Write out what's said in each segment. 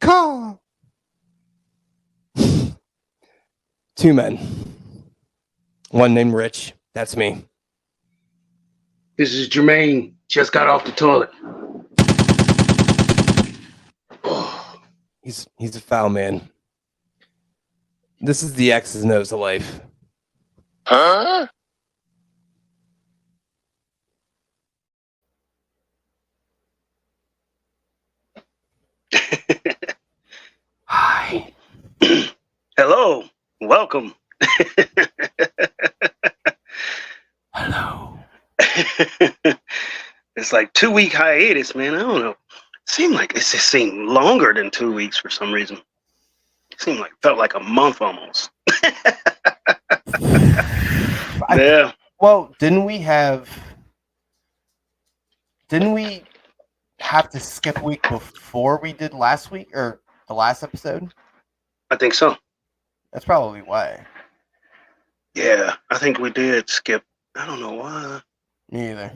Call. Two men. One named Rich. That's me. This is Jermaine. Just got off the toilet. He's a foul man. This is the X's and O's of life. Huh? Hi. Hello. Welcome. Hello. It's like 2-week hiatus, man. I don't know. It just seemed longer than 2 weeks for some reason. Felt like a month almost. Yeah. Well, didn't we have to skip a week before we did last week or the last episode? I think so. That's probably why. Yeah, I think we did skip. I don't know why. Me either.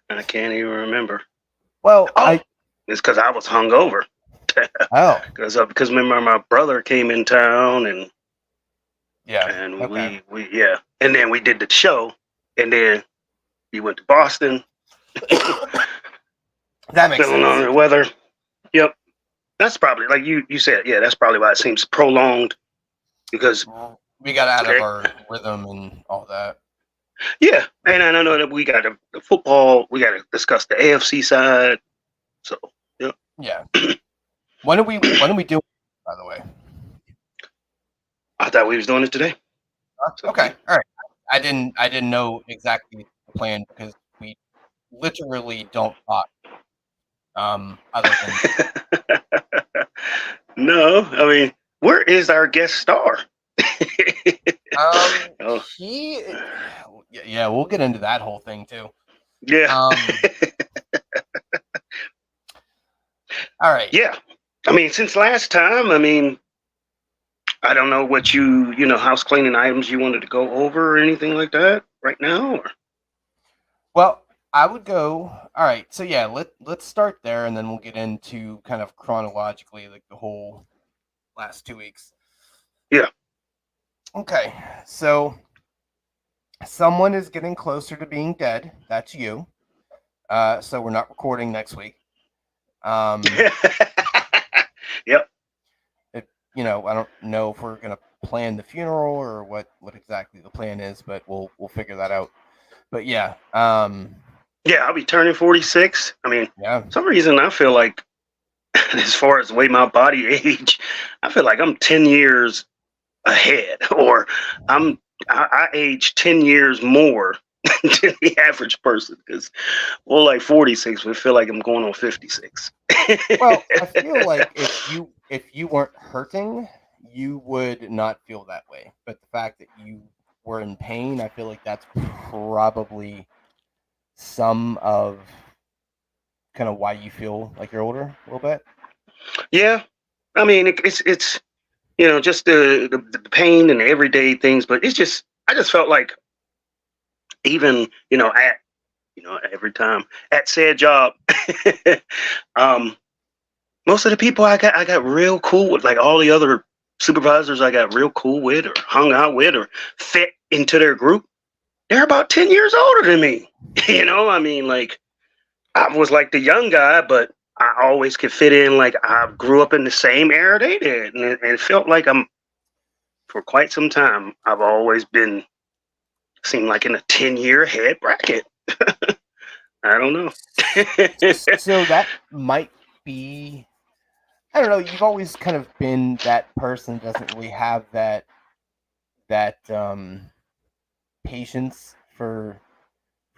I can't even remember. Well, it's because I was hungover. Oh. Because remember my brother came in town and okay. we and then we did the show and then we went to Boston. That makes feeling sense. on the weather. Yep. That's probably like you said. Yeah, that's probably why it seems prolonged because we got out of our rhythm and all that. Yeah, and I know that we got the football. We got to discuss the AFC side. So yeah. When are we doing? By the way, I thought we was doing it today. Okay, all right. I didn't know exactly the plan because we literally don't talk. Other than no, I mean, where is our guest star? Yeah, we'll get into that whole thing too. Yeah. All right. Yeah. I mean, since last time, I mean, I don't know what house cleaning items you wanted to go over or anything like that right now. Or? Well, I would go. All right. So yeah, let's start there, and then we'll get into kind of chronologically, like the whole last 2 weeks. Yeah. Okay. So someone is getting closer to being dead. That's you. So we're not recording next week. Yep. I don't know if we're gonna plan the funeral or what exactly the plan is, but we'll figure that out. But yeah. Yeah, I'll be turning 46. I mean, for some reason I feel like, as far as the way my body age, I feel like I'm 10 years ahead, or I age 10 years more than the average person. Because, well, like 46, we feel like I'm going on 56. Well, I feel like if you weren't hurting, you would not feel that way. But the fact that you were in pain, I feel like that's probably some of kind of why you feel like you're older a little bit. Yeah, I mean it's just the pain and the everyday things, but I just felt like even at every time at said job, most of the people I got real cool with, like all the other supervisors I got real cool with or hung out with or fit into their group. They're about 10 years older than me. I mean, like, I was like the young guy, but I always could fit in. Like, I grew up in the same era they did. And it felt like for quite some time, I've always seemed like in a 10-year head bracket. I don't know. So that might be, I don't know, you've always kind of been that person that doesn't really have that patience for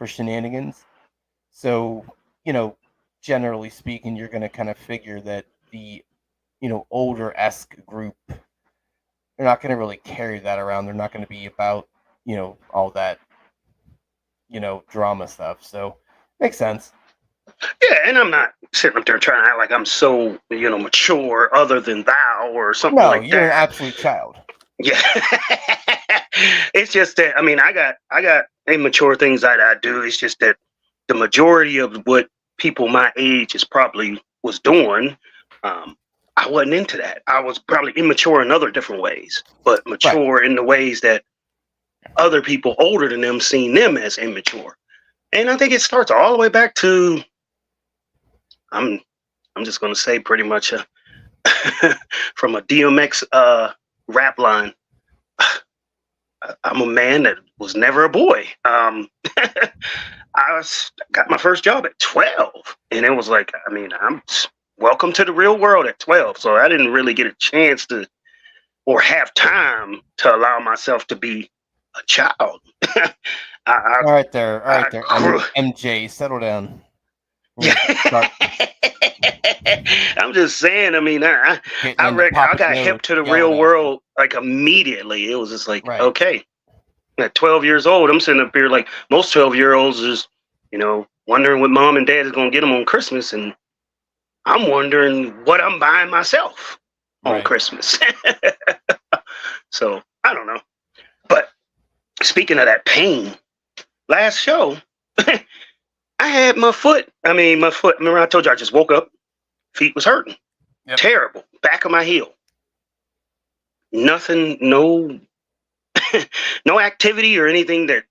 shenanigans. So, generally speaking, you're going to kind of figure that the, older-esque group, they're not going to really carry that around. They're not going to be about, all that, drama stuff. So, makes sense. Yeah, and I'm not sitting up there trying to act like I'm so, mature other than thou or something like that. No, you're an absolute child. Yeah. It's just that, I mean, I got immature things that I do. It's just that the majority of what people my age is probably was doing, I wasn't into that. I was probably immature in other different ways, but mature in the ways that other people older than them seen them as immature. And I think it starts all the way back to I'm just gonna say pretty much from a DMX rap line. I'm a man that was never a boy. Got my first job at 12, and it was like, I mean, I'm welcome to the real world at 12. So I didn't really get a chance to, or have time to allow myself to be a child. All right there, MJ, settle down. Yeah. I'm just saying. I mean, I got hip to the real world like immediately. It was just like, okay, at 12 years old, I'm sitting up here like most 12-year-olds is, wondering what mom and dad is going to get them on Christmas, and I'm wondering what I'm buying myself on Christmas. So I don't know. But speaking of that pain, last show, I had my foot. Remember I told you I just woke up, feet was hurting. Yep. Terrible. Back of my heel. Nothing, no activity or anything that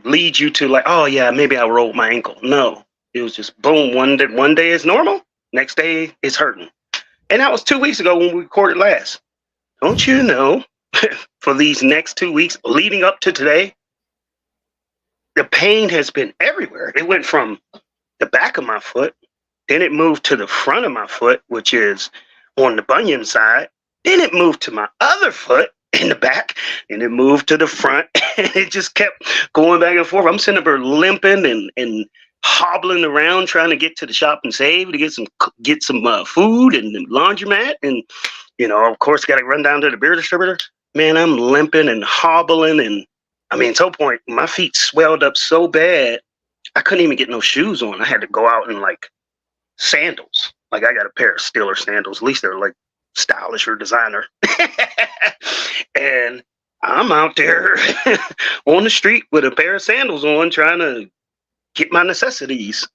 leads you to like, oh yeah, maybe I rolled my ankle. No. It was just boom, one day is normal, next day it's hurting. And that was 2 weeks ago when we recorded last. Don't you know, for these next 2 weeks leading up to today, the pain has been everywhere. It went from the back of my foot, then it moved to the front of my foot, which is on the bunion side. Then it moved to my other foot in the back, and it moved to the front. And it just kept going back and forth. I'm sitting up there limping and hobbling around trying to get to the shop and save to get some food and the laundromat. And, of course, got to run down to the beer distributor. Man, I'm limping and hobbling, and at some point, my feet swelled up so bad, I couldn't even get no shoes on. I had to go out in like sandals. Like I got a pair of Steeler sandals. At least they're like stylish or designer. And I'm out there on the street with a pair of sandals on trying to get my necessities.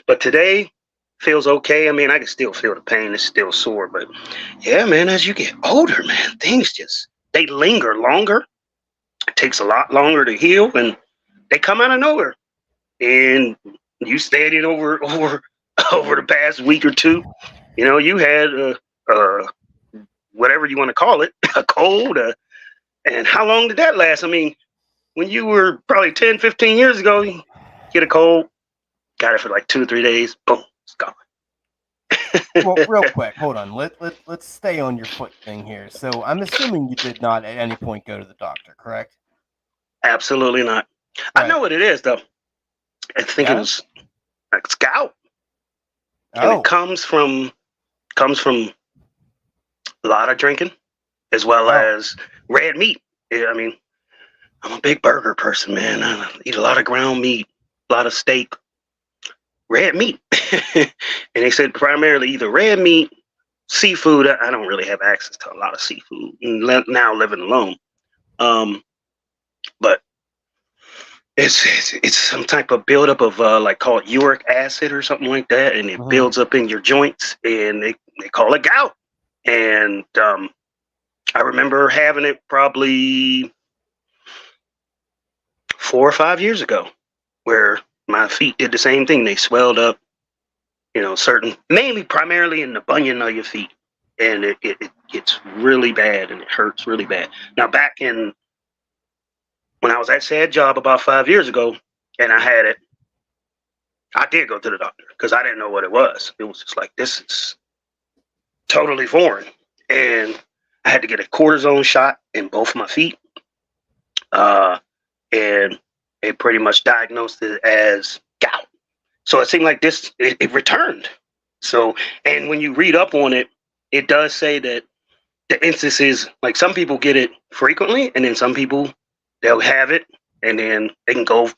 But today feels okay. I can still feel the pain. It's still sore. But yeah, man, as you get older, man, things they linger longer. It takes a lot longer to heal, and they come out of nowhere. And you studied over the past week or two. You had whatever you want to call it, a cold. And how long did that last? When you were probably 10, 15 years ago, you get a cold, got it for like 2 or 3 days, boom, it's gone. Well, real quick, hold on. Let's stay on your foot thing here. So I'm assuming you did not at any point go to the doctor, correct? Absolutely not. Right. I know what it is, though. I think it was like gout. And it comes from a lot of drinking, as well as red meat. I'm a big burger person, man. I eat a lot of ground meat, a lot of steak, red meat. And they said primarily either red meat, seafood. I don't really have access to a lot of seafood now living alone. But it's some type of buildup of like called uric acid or something like that, and it builds up in your joints, and they call it gout. And I remember having it probably 4 or 5 years ago, where my feet did the same thing. They swelled up, primarily in the bunion of your feet, and it gets really bad and it hurts really bad. Now, back when I was at Sad Job about 5 years ago, and I had it, I did go to the doctor because I didn't know what it was. It was just like, this is totally foreign. And I had to get a cortisone shot in both my feet. And it pretty much diagnosed it as gout. So it seemed like it returned. So, and when you read up on it, it does say that the instances, like some people get it frequently, and then some people, they'll have it, and then they can go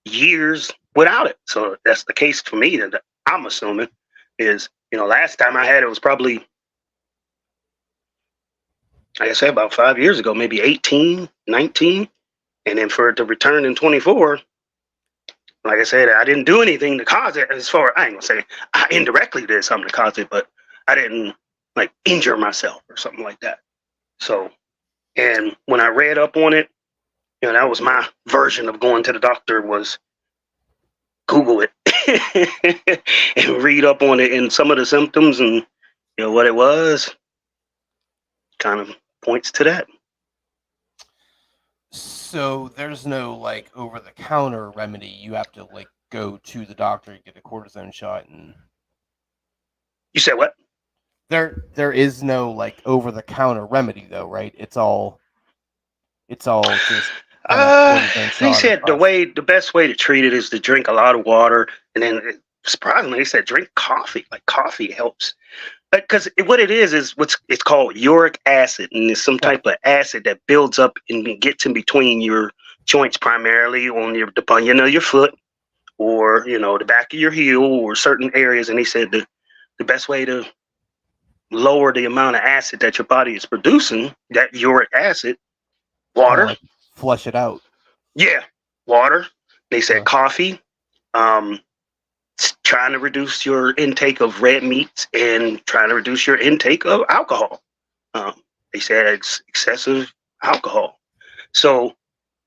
years without it. So that's the case for me that I'm assuming is, last time I had it was probably, like I said, about 5 years ago, maybe 18, 19. And then for it to return in 24, like I said, I didn't do anything to cause it. As far I ain't gonna say I indirectly did something to cause it, but I didn't like injure myself or something like that. So, and when I read up on it, that was my version of going to the doctor was Google it and read up on it and some of the symptoms and what it was kind of points to that. So there's no like over the counter remedy. You have to like go to the doctor and get a cortisone shot, and You said what? there is no like over the counter remedy though, right? It's all just cortisone They shot or said bust. the best way to treat it is to drink a lot of water, and then surprisingly, they said drink coffee. Like coffee helps, because what it is it's called uric acid, and it's some type of acid that builds up and gets in between your joints, primarily on the bunion of your foot, or the back of your heel, or certain areas. And they said the best way to lower the amount of acid that your body is producing, that uric acid, water. Like flush it out. Yeah, water. They said Huh. coffee. Um, trying to reduce your intake of red meats and trying to reduce your intake of alcohol. They said it's excessive alcohol. So,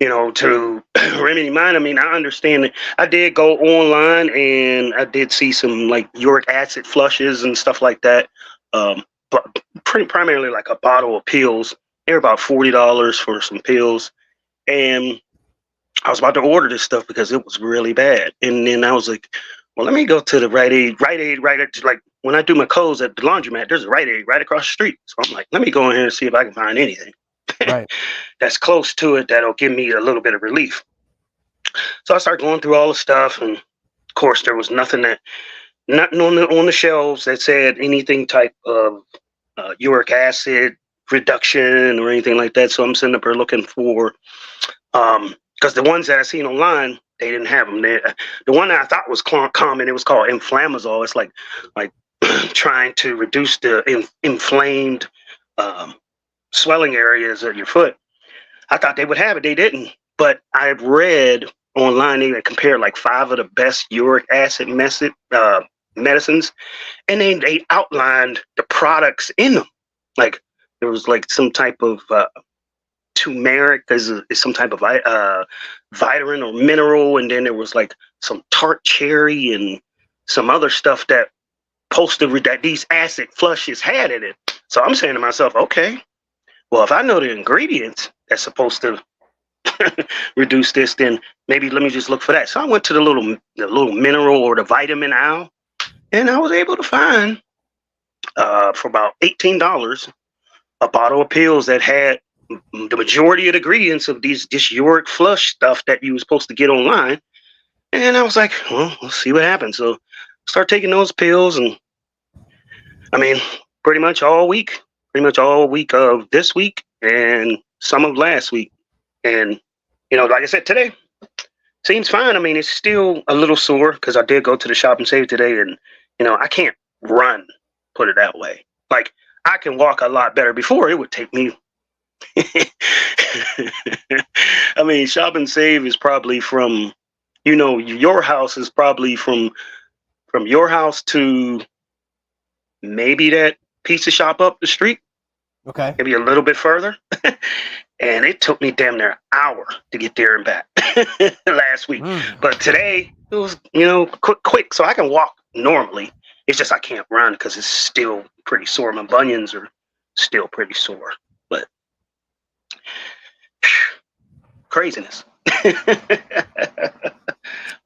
to remedy mine, I mean, I understand that I did go online and I did see some like uric acid flushes and stuff like that. But primarily like a bottle of pills. They're about $40 for some pills. And I was about to order this stuff because it was really bad. And then I was like, well, let me go to the Rite Aid, like when I do my clothes at the laundromat, there's a Rite Aid right across the street. So I'm like, let me go in here and see if I can find anything Right. that's close to it that'll give me a little bit of relief. So I started going through all the stuff, and of course there was nothing on the shelves that said anything type of uric acid reduction or anything like that. So I'm sitting up here looking for because the ones that I seen online, they didn't have them. The one that I thought was common, it was called inflammasol. It's like trying to reduce the inflamed swelling areas of your foot. I thought they would have it. They didn't. But I've read online they compared like 5 of the best uric acid medicines, and they outlined the products in them. Like there was like some type of turmeric is some type of vitamin or mineral, and then there was like some tart cherry and some other stuff that posted that these acid flushes had in it. So I'm saying to myself, okay, well, if I know the ingredients that's supposed to reduce this, then maybe let me just look for that. So I went to the little mineral or the vitamin aisle, and I was able to find for about $18 a bottle of pills that had the majority of the ingredients of this uric flush stuff that you were supposed to get online. And I was like, well, let's see what happens. So start taking those pills, and I mean, pretty much all week of this week and some of last week. And like I said, today seems fine. I mean, it's still a little sore because I did go to the shop and save today, and I can't run, put it that way. Like I can walk a lot better. Before it would take me I mean, Shop and Save is probably from, your house is probably from your house to maybe that pizza shop up the street, Okay. maybe a little bit further. And it took me damn near an hour to get there and back last week. But today it was, quick, so I can walk normally. It's just I can't run because it's still pretty sore. My bunions are still pretty sore. But craziness.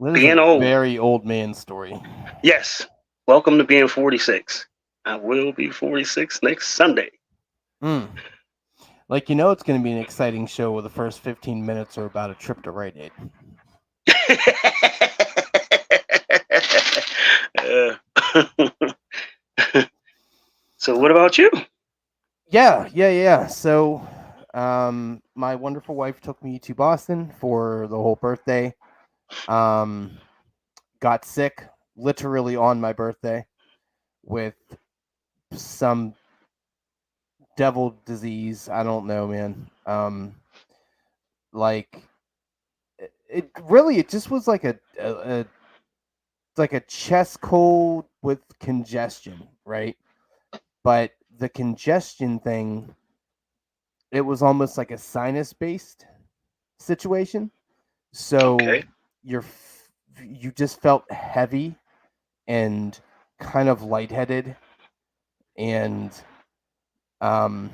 Being old. Very old man story. Yes. Welcome to being 46. I will be 46 next Sunday. Like, it's going to be an exciting show where the first 15 minutes are about a trip to Rite Aid. So what about you? Yeah. So, my wonderful wife took me to Boston for the whole birthday. Got sick literally on my birthday with some devil disease. I don't know, man. Like it just was like a chest cold with congestion, right? But the congestion thing, it was almost like a sinus based situation. So Okay. you just felt heavy and kind of lightheaded, and um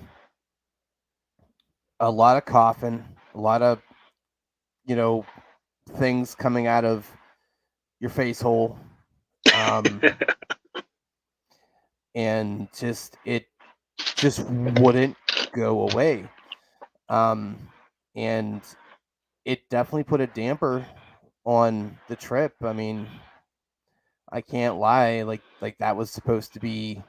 a lot of coughing, a lot of you know things coming out of your face hole, um and it just wouldn't go away, um and it definitely put a damper on the trip. I mean, I can't lie, like that was supposed to be.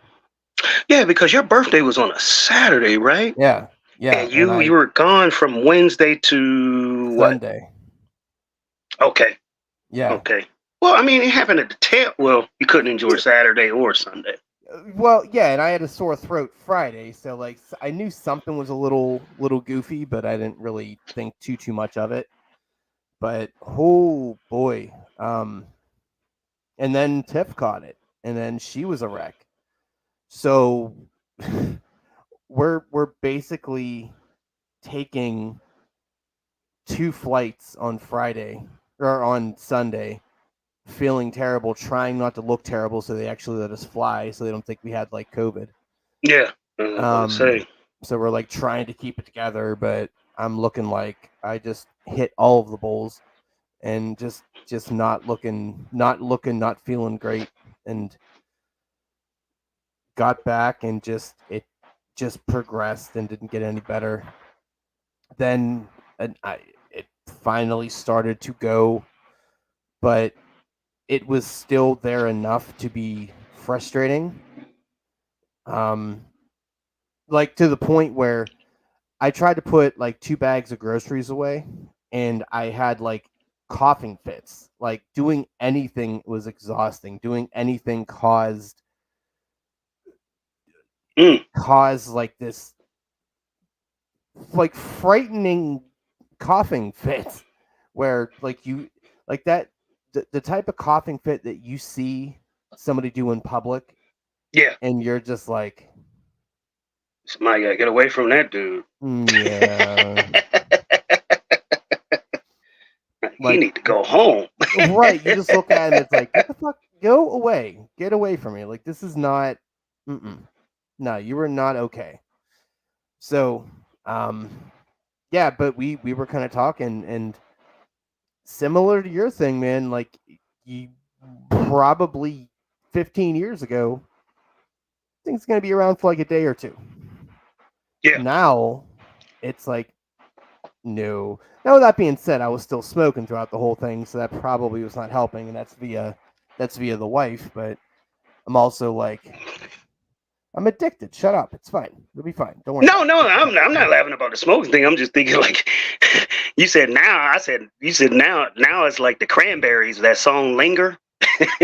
Yeah, because your birthday was on a Saturday, right? Yeah, yeah, And and you were gone from Wednesday to what? Sunday. Okay. Yeah. Okay. Well, I mean, it happened at the tail. Well, you couldn't enjoy Saturday or Sunday. Well, yeah, and I had a sore throat Friday, so like I knew something was a little goofy, but I didn't really think too much of it. But oh boy, and then Tiff caught it, and then she was a wreck. So we're basically taking 2 flights on Friday or on Sunday, feeling terrible, trying not to look terrible, so they actually let us fly, so they don't think we had like COVID. Yeah. I was gonna say. So we're like trying to keep it together, but I'm looking like I just hit all of the bowls and just not feeling great, and got back and it just progressed and didn't get any better. Then it finally started to go, but it was still there enough to be frustrating. Like to the point where I tried to put like 2 bags of groceries away, and I had like coughing fits. Like doing anything was exhausting. Doing anything caused like this like frightening coughing fit where like you like that the type of coughing fit that you see somebody do in public, Yeah. and you're just like, Somebody gotta get away from that dude. yeah. He Like, need to go home. right, you just look at him, it's like, get the fuck, go away, get away from me. Like, this is not, no, you were not okay. So, yeah, but we were kind of talking, and similar to your thing, man, like, you probably 15 years ago, things going to be around for like a day or two. Yeah. Now, it's like, no. Now, with that being said, I was still smoking throughout the whole thing, so that probably was not helping, and that's via the wife. But I'm also like, I'm addicted. Shut up. It's fine. It'll be fine. Don't worry. No, I'm not laughing about the smoking thing. I'm just thinking like you said now. You said now. Now it's like the Cranberries. That song "Linger."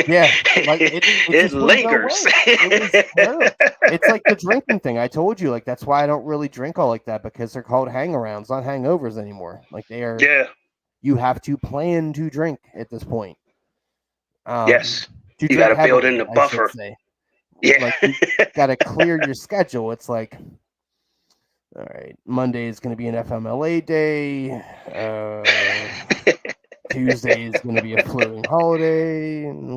Yeah, like it just wouldn't go lingers. away. It was terrible. It's like the drinking thing. I told you, like that's why I don't really drink all like that, because they're called hangarounds, not hangovers anymore. Like they are. Yeah. You have to plan to drink at this point. Yes. To You drink got to build in heavily, the I buffer. should say. Yeah. Like you got to clear your schedule. It's like, all right, Monday is going to be an FMLA day. Tuesday is going to be a floating holiday, and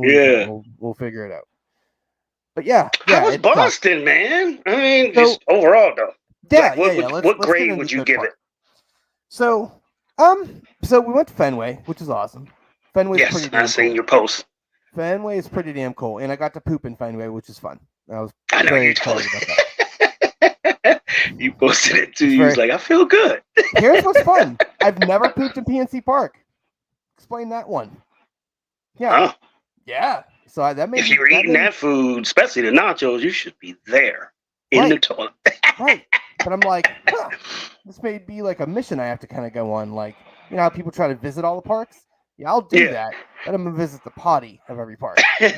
we'll figure it out. But yeah, How was Boston, man? I mean, just overall though. Yeah, like, what grade would you give it? So, so we went to Fenway, which is awesome. Fenway's pretty damn cool. I've seen your post. Fenway is pretty damn cool, and I got to poop in Fenway, which is fun. I know very you excited told about that. You posted it too. You was like, I feel good. Here's what's fun. I've never pooped in PNC Park. Explain that one. Yeah. Huh? Yeah. So that made if you were eating that food, especially the nachos, you should be there in the toilet. Right. But I'm like, this may be like a mission I have to kind of go on. Like, you know how people try to visit all the parks? Yeah, I'll do that. But I'm gonna visit the potty of every park. And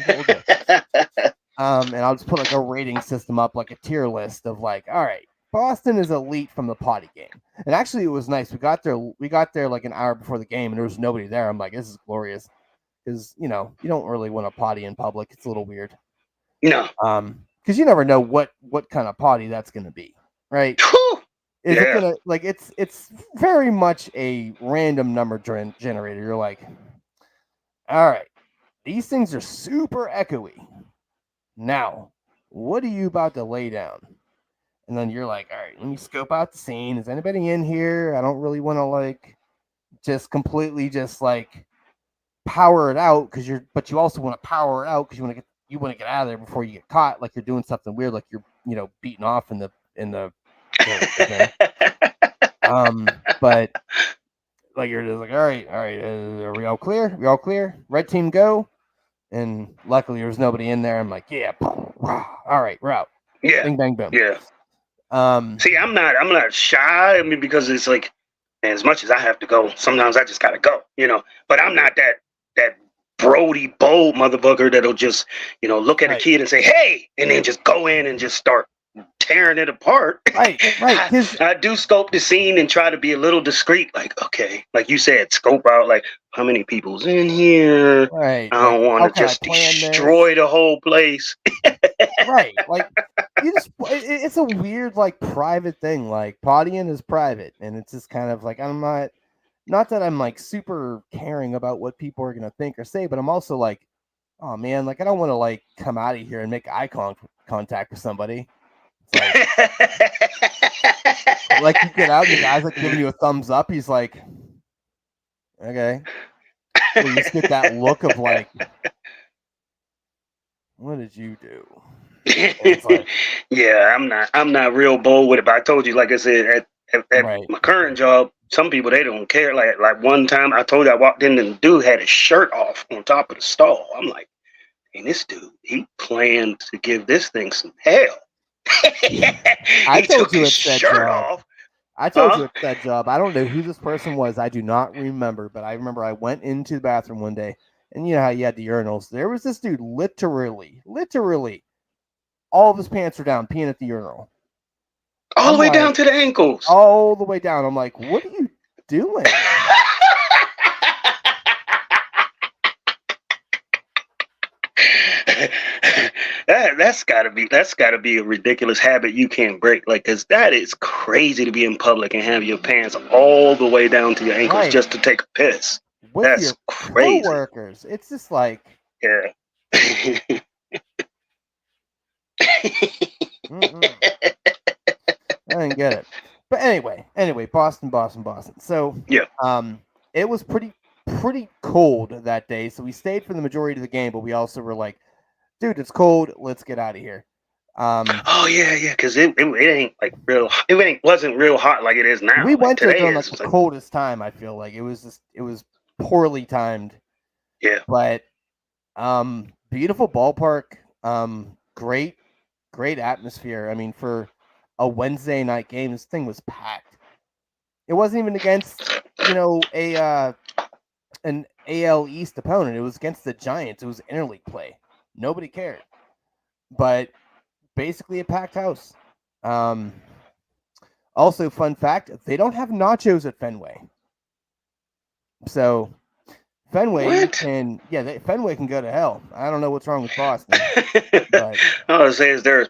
I'll just put like a rating system up, like a tier list of like, all right, Boston is elite from the potty game. And actually, it was nice. We got there like an hour before the game, and there was nobody there. I'm like, this is glorious, because you don't really want to potty in public. It's a little weird. No. Because you never know what kind of potty that's going to be, right? Whew. Is it Yeah. gonna like it's very much a random number generator. You're like, all right, these things are super echoey. Now, what are you about to lay down? And then you're like, all right, let me scope out the scene. Is anybody in here? I don't really want to like just completely just like power it out but you also want to power it out because you want to get out of there before you get caught, like you're doing something weird, like you're beating off in the but like you're just like, all right, are we all clear? We all clear? Red team go. And luckily there was nobody in there. I'm like, yeah, all right, we're out. Yeah. Bing bang boom. Yeah. See, I'm not shy. I mean, because it's like, man, as much as I have to go, sometimes I just gotta go, But I'm not that Brody bold motherfucker that'll just, look at a kid and say, hey, and then just go in and just start tearing it apart. Right. I do scope the scene and try to be a little discreet, like, okay, like you said, scope out like how many people's in here. Right. I don't want to just destroy the whole place. Right. Like it's a weird like private thing. Like pottying is private, and it's just kind of like I'm not that I'm like super caring about what people are gonna think or say, but I'm also like, oh man, like I don't want to like come out of here and make eye contact with somebody. Like you get out, and the guy's like giving you a thumbs up. He's like, okay. You just get that look of like, what did you do? Like, yeah, I'm not real bold with it, but I told you, like I said, at my current job, some people, they don't care. Like one time I told you, I walked in and the dude had his shirt off on top of the stall. I'm like, hey, this dude, he planned to give this thing some hell. I told you it's that job. I told you it's that job. I don't know who this person was. I do not remember, but I remember I went into the bathroom one day, and you know how you had the urinals. There was this dude literally, all of his pants were down, peeing at the urinal. All the way down to the ankles. All the way down. I'm like, what are you doing? That's gotta be a ridiculous habit you can't break. Like, cause that is crazy to be in public and have your pants all the way down to your ankles just to take a piss. With that's your crazy. Coworkers. It's just like, yeah. I didn't get it. But anyway, Boston. So yeah. It was pretty cold that day, so we stayed for the majority of the game, but we also were like, dude, it's cold, let's get out of here. Oh yeah, because it ain't like wasn't real hot like it is now. We went there during like the coldest time. I feel like it was poorly timed. Yeah. But beautiful ballpark, great atmosphere. I mean, for a Wednesday night game, this thing was packed. It wasn't even against an AL East opponent. It was against the Giants. It was interleague play. Nobody cared. But basically a packed house. Also, fun fact, they don't have nachos at Fenway. So Fenway can go to hell. I don't know what's wrong with Boston. But, I was saying, is there a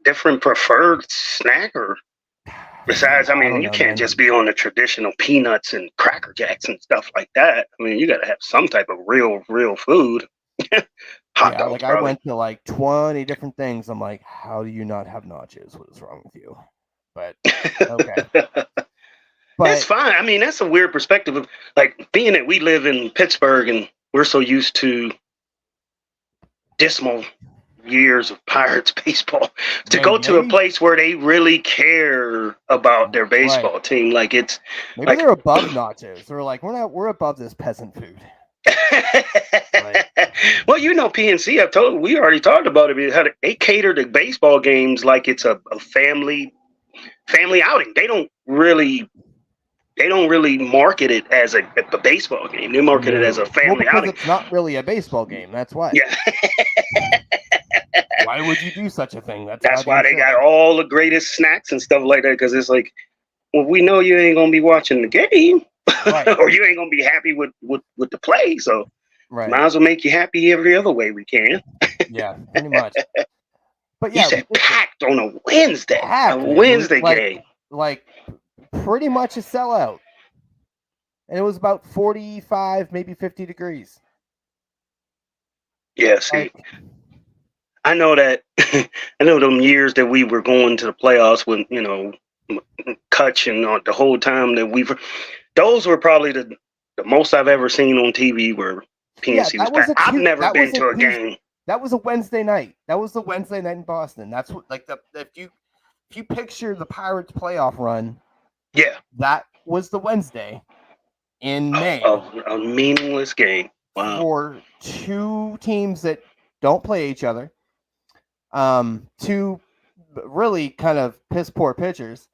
different preferred snack, or besides? I mean, you can't just be on the traditional peanuts and Cracker Jacks and stuff like that. I mean, you got to have some type of real food. Hot dogs, like probably. I went to like 20 different things. I'm like, how do you not have nachos? What is wrong with you? But okay. That's fine. I mean, that's a weird perspective of like being that we live in Pittsburgh and we're so used to dismal years of Pirates baseball to go to a place where they really care about their baseball team. Like it's maybe they're above nachos. They're like, we're above this peasant food. Well, PNC, we already talked about it. How they cater to baseball games like it's a family outing. They don't really market it as a baseball game. They market it as a family outing. It's not really a baseball game. That's why. Yeah. Why would you do such a thing? That's why they goddamn got silly. all the greatest snacks and stuff like that. Because it's like, well, we know you ain't gonna be watching the game, Right. or you ain't gonna be happy with the play. So Right. might as well make you happy every other way we can. Yeah, pretty much. But You yeah, said packed on a Wednesday, packed, a man. Wednesday Like- game. like pretty much a sellout. And it was about 45, maybe 50 degrees. Yeah, see, Like, I know that. I know them years that we were going to the playoffs when Kutch and the whole time that we were. Those were probably the most I've ever seen on TV where PNC Yeah, was that was packed. a I've Tues- never that been was a to a Tues- game. that was a Wednesday night. That was the Wednesday night in Boston. That's what, like, if you picture the Pirates playoff run, Yeah, that was the Wednesday in May a meaningless game. Wow. for two teams that don't play each other. Two really kind of piss poor pitchers.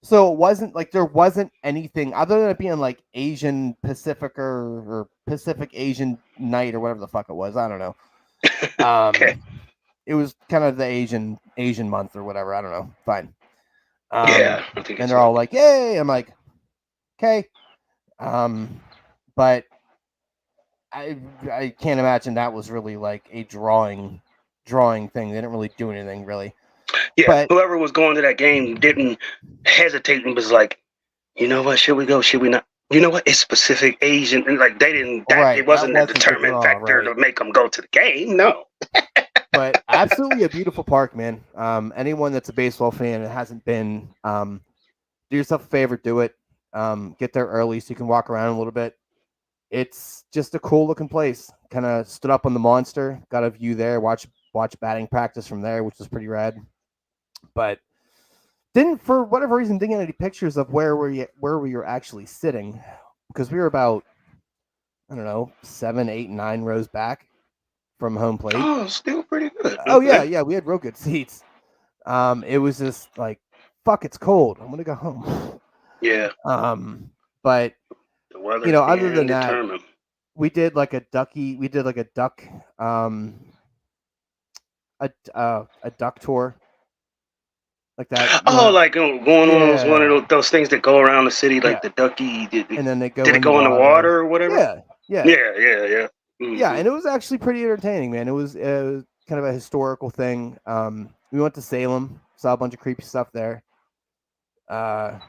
So it wasn't like there wasn't anything other than it being like Asian Pacific or Pacific Asian night or whatever the fuck it was. I don't know. Okay. It was kind of the Asian month or whatever. I don't know. Fine. Yeah, I think And it's they're all like, "Yay!" I'm like, "Okay." But I can't imagine that was really like a drawing thing. They didn't really do anything really. yeah. but- Whoever was going to that game didn't hesitate and was like, you know what? Should we go? Should we not? You know what? It's specific Asian, and like they didn't. Right, It wasn't that a wasn't the determined draw, factor right. to make them go to the game. No. But absolutely a beautiful park, man. Anyone that's a baseball fan and hasn't been, do yourself a favor, do it. Get there early so you can walk around a little bit. It's just a cool looking place. Kind of stood up on the monster, got a view there, watch batting practice from there, which was pretty rad. But didn't, for whatever reason, didn't get any pictures of where we were actually sitting, because we were about, I don't know, 7, 8, 9 rows back from home plate. Oh, still pretty good. Oh Okay. yeah, we had real good seats. It was just like, fuck, it's cold. I'm gonna go home. Yeah. But The weather. You know, other than that, determined. we did like a duck, a duck tour, like that. Oh, like going on one Yeah. of those things that go around the city, like Yeah. the ducky. And then they go. Did it go in the water or whatever? Yeah. Yeah. Mhm. Yeah, and it was actually pretty entertaining, man. It was kind of a historical thing. We went to Salem, saw a bunch of creepy stuff there. Let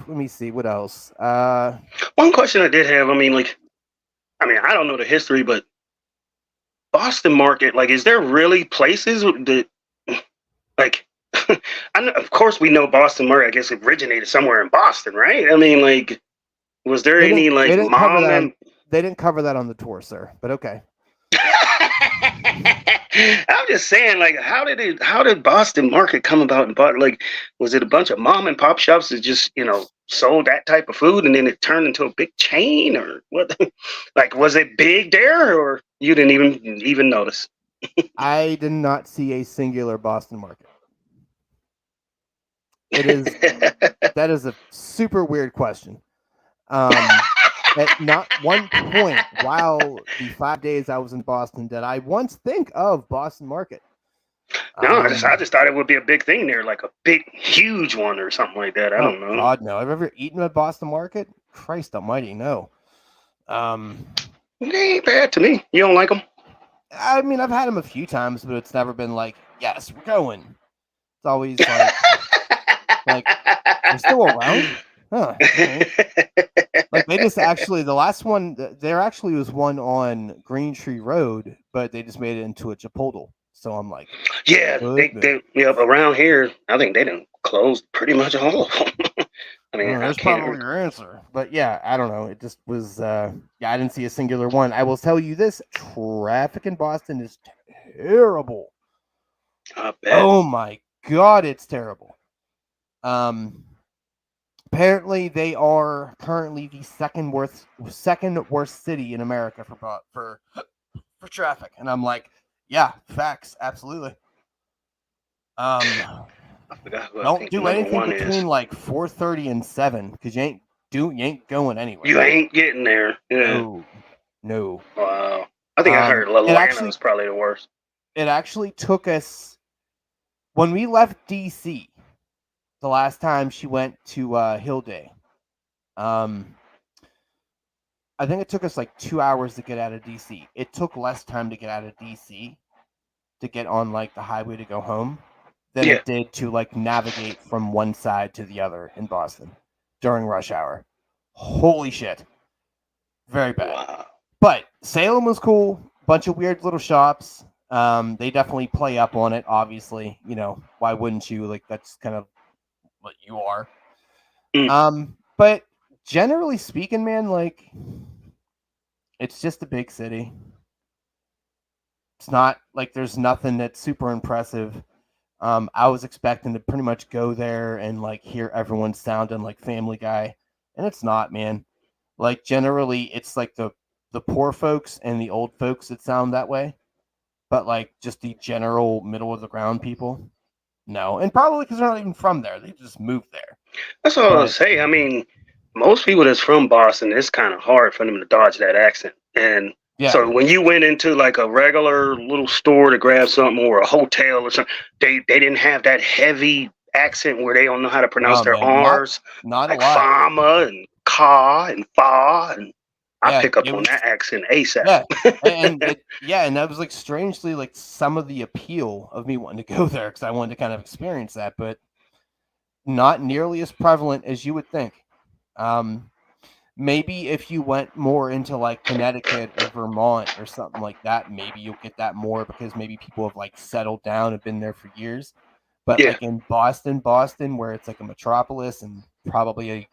me see what else. One question I did have, I mean, I don't know the history, but Boston Market, like, is there really places that, like, I know, of course we know Boston Market, I guess it originated somewhere in Boston, right? I mean, like, was there They any, didn't- like, they didn't cover mom that and... They didn't cover that on the tour, sir. But okay. I'm just saying, like, how did Boston Market come about? And like, was it a bunch of mom and pop shops that just, sold that type of food, and then it turned into a big chain, or what? Like, was it big there, or you didn't even notice? I did not see a singular Boston Market. That is a super weird question. At not one point while the 5 days I was in Boston did I once think of Boston Market. No, I just thought it would be a big thing there, like a big, huge one or something like that. I don't know. God, no. Have you ever eaten at Boston Market? Christ almighty, no. They ain't bad to me. You don't like them? I mean, I've had them a few times, but it's never been like, yes, we're going. It's always like, they're still around? Huh. Okay. Like, they just actually, the last one, there actually was one on Green Tree Road, but they just made it into a Chipotle. So I'm like, Yeah, around here, I think they done closed pretty much all of them. I mean, I that's can't. probably your answer. But yeah, I don't know. It just was, I didn't see a singular one. I will tell you this, traffic in Boston is terrible. I bet. Oh my God, it's terrible. Apparently they are currently the second worst city in America for traffic. And I'm like, yeah, facts, absolutely. I forgot who I Don't think do number anything one is. between like 4:30 and 7 because you ain't going anywhere. You ain't getting there. Yeah. No. Wow. I think I heard Atlanta actually- was probably the worst. It actually took us when we left DC the last time she went to Hill Day. I think it took us like 2 hours to get out of DC. It took less time to get out of DC to get on like the highway to go home than Yeah. it did to like navigate from one side to the other in Boston during rush hour. Holy shit. Very bad. Wow. But Salem was cool. Bunch of weird little shops. They definitely play up on it, obviously. You know, why wouldn't you? Like, that's kind of what you are. But generally speaking, man, like, it's just a big city. It's not like there's nothing that's super impressive. I was expecting to pretty much go there and like hear everyone sounding like Family Guy, and it's not, man. Like, generally, it's like the poor folks and the old folks that sound that way, but like just the general middle of the ground people, no. And probably because they're not even from there; they just moved there. That's all I'll say. I mean, most people that's from Boston, it's kind of hard for them to dodge that accent. And Yeah. so when you went into like a regular little store to grab something or a hotel or something, they didn't have that heavy accent where they don't know how to pronounce their R's, not like a lot. farmer and car and fa, and I Yeah, pick up it on was- that accent ASAP. Yeah, and that was like strangely like some of the appeal of me wanting to go there because I wanted to kind of experience that, but not nearly as prevalent as you would think. Maybe if you went more into like Connecticut or Vermont or something like that, maybe you'll get that more because maybe people have like settled down and been there for years. But Yeah. like in Boston, where it's like a metropolis and probably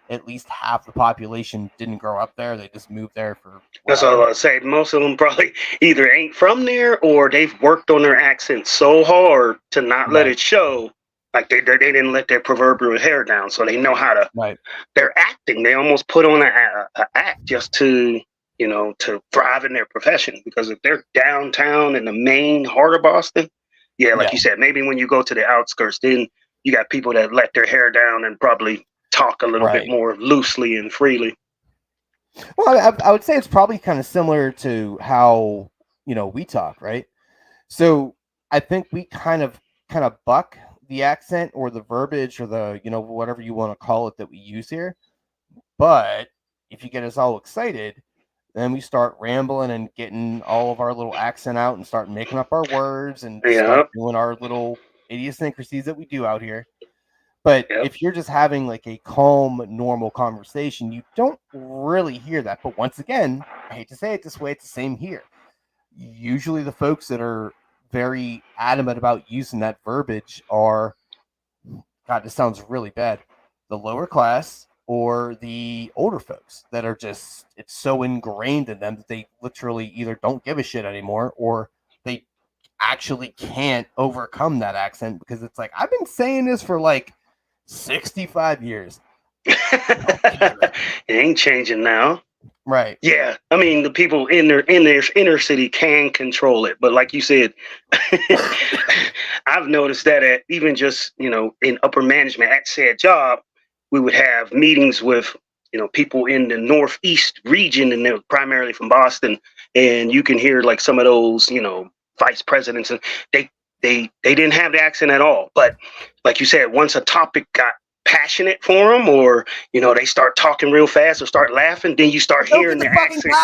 at least half the population didn't grow up there. They just moved there for That's all I say. Most of them probably either ain't from there or they've worked on their accent so hard to not let Right. it show. Like they didn't let their proverbial hair down, so they know how to. Right. They're acting. They almost put on a act just to to thrive in their profession. Because if they're downtown in the main heart of Boston, like you said, maybe when you go to the outskirts, then you got people that let their hair down and probably talk a little bit more loosely and freely. Well, I would say it's probably kind of similar to how we talk, right? So I think we kind of buck the accent or the verbiage or the whatever you want to call it that we use here. But if you get us all excited, then we start rambling and getting all of our little accent out and start making up our words and start doing our little idiosyncrasies that we do out here. But if you're just having like a calm, normal conversation, you don't really hear that. But once again, I hate to say it this way, it's the same here. Usually the folks that are very adamant about using that verbiage are, God, this sounds really bad, the lower class or the older folks that are just, it's so ingrained in them that they literally either don't give a shit anymore or they actually can't overcome that accent because it's like, I've been saying this for like 65 years. It ain't changing now. Right. Yeah. I mean, the people in their inner city can control it. But like you said, I've noticed that at even just, in upper management at said job, we would have meetings with, people in the Northeast region, and they're primarily from Boston. And you can hear like some of those, vice presidents, and they didn't have the accent at all. But like you said, once a topic got passionate for them, or they start talking real fast or start laughing, then you start hearing the accent.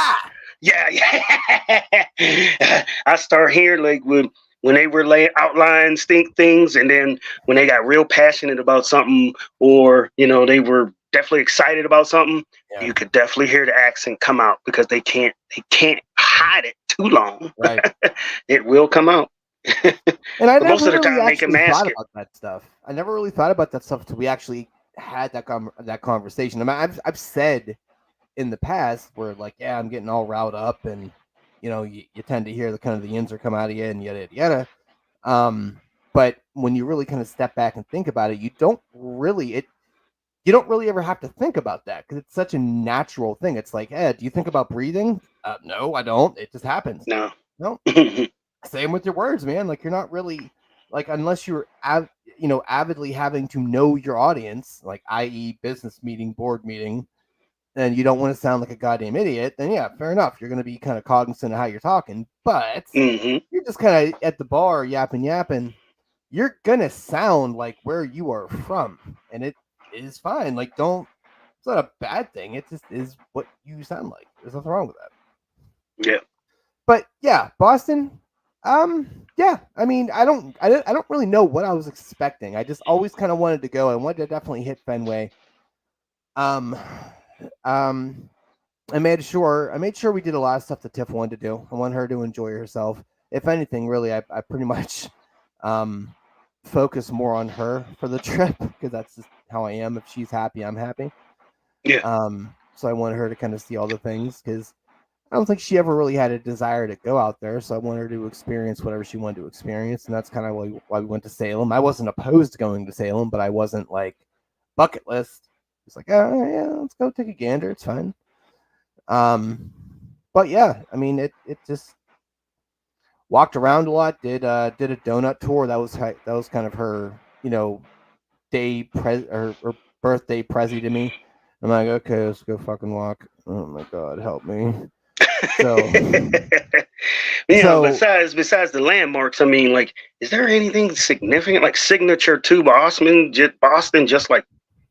I start hearing like when they were outlining things, and then when they got real passionate about something, or they were definitely excited about something, you could definitely hear the accent come out because they can't hide it too long. Right. It will come out. And I most of the time really they can mask thought it. about that stuff. I never really thought about that stuff until we actually had that conversation. I mean, I've said in the past where like, yeah, I'm getting all riled up, and you tend to hear the kind of the ins are come out of you and yada yada. But when you really kind of step back and think about it, you don't really ever have to think about that because it's such a natural thing. It's like, hey, do you think about breathing? No, I don't. It just happens. No. Same with your words, man. Like, you're not really like, unless you're avidly having to know your audience, like i.e. business meeting, board meeting, and you don't want to sound like a goddamn idiot, then yeah, fair enough. You're going to be kind of cognizant of how you're talking. But Mm-hmm. you're just kind of at the bar yapping. You're going to sound like where you are from. And it is fine. Like, it's not a bad thing. It just is what you sound like. There's nothing wrong with that. Yeah. But yeah, Boston. Yeah. I mean, I don't really know what I was expecting. I just always kind of wanted to go. I wanted to definitely hit Fenway. I made sure we did a lot of stuff that Tiff wanted to do. I want her to enjoy herself. If anything, really, I pretty much focus more on her for the trip because that's just how I am. If she's happy, I'm happy. Yeah. So I wanted her to kind of see all the things because I don't think she ever really had a desire to go out there. So I wanted her to experience whatever she wanted to experience, and that's kind of why we went to Salem. I wasn't opposed to going to Salem, but I wasn't like bucket list. It's like, oh yeah, let's go take a gander. It's fine. But yeah, I mean, it just walked around a lot. Did a donut tour. That was kind of her, or birthday prezi to me. I'm like, okay, let's go fucking walk. Oh my god, help me. So, besides the landmarks, I mean, like, is there anything significant, like signature to Boston? Just like,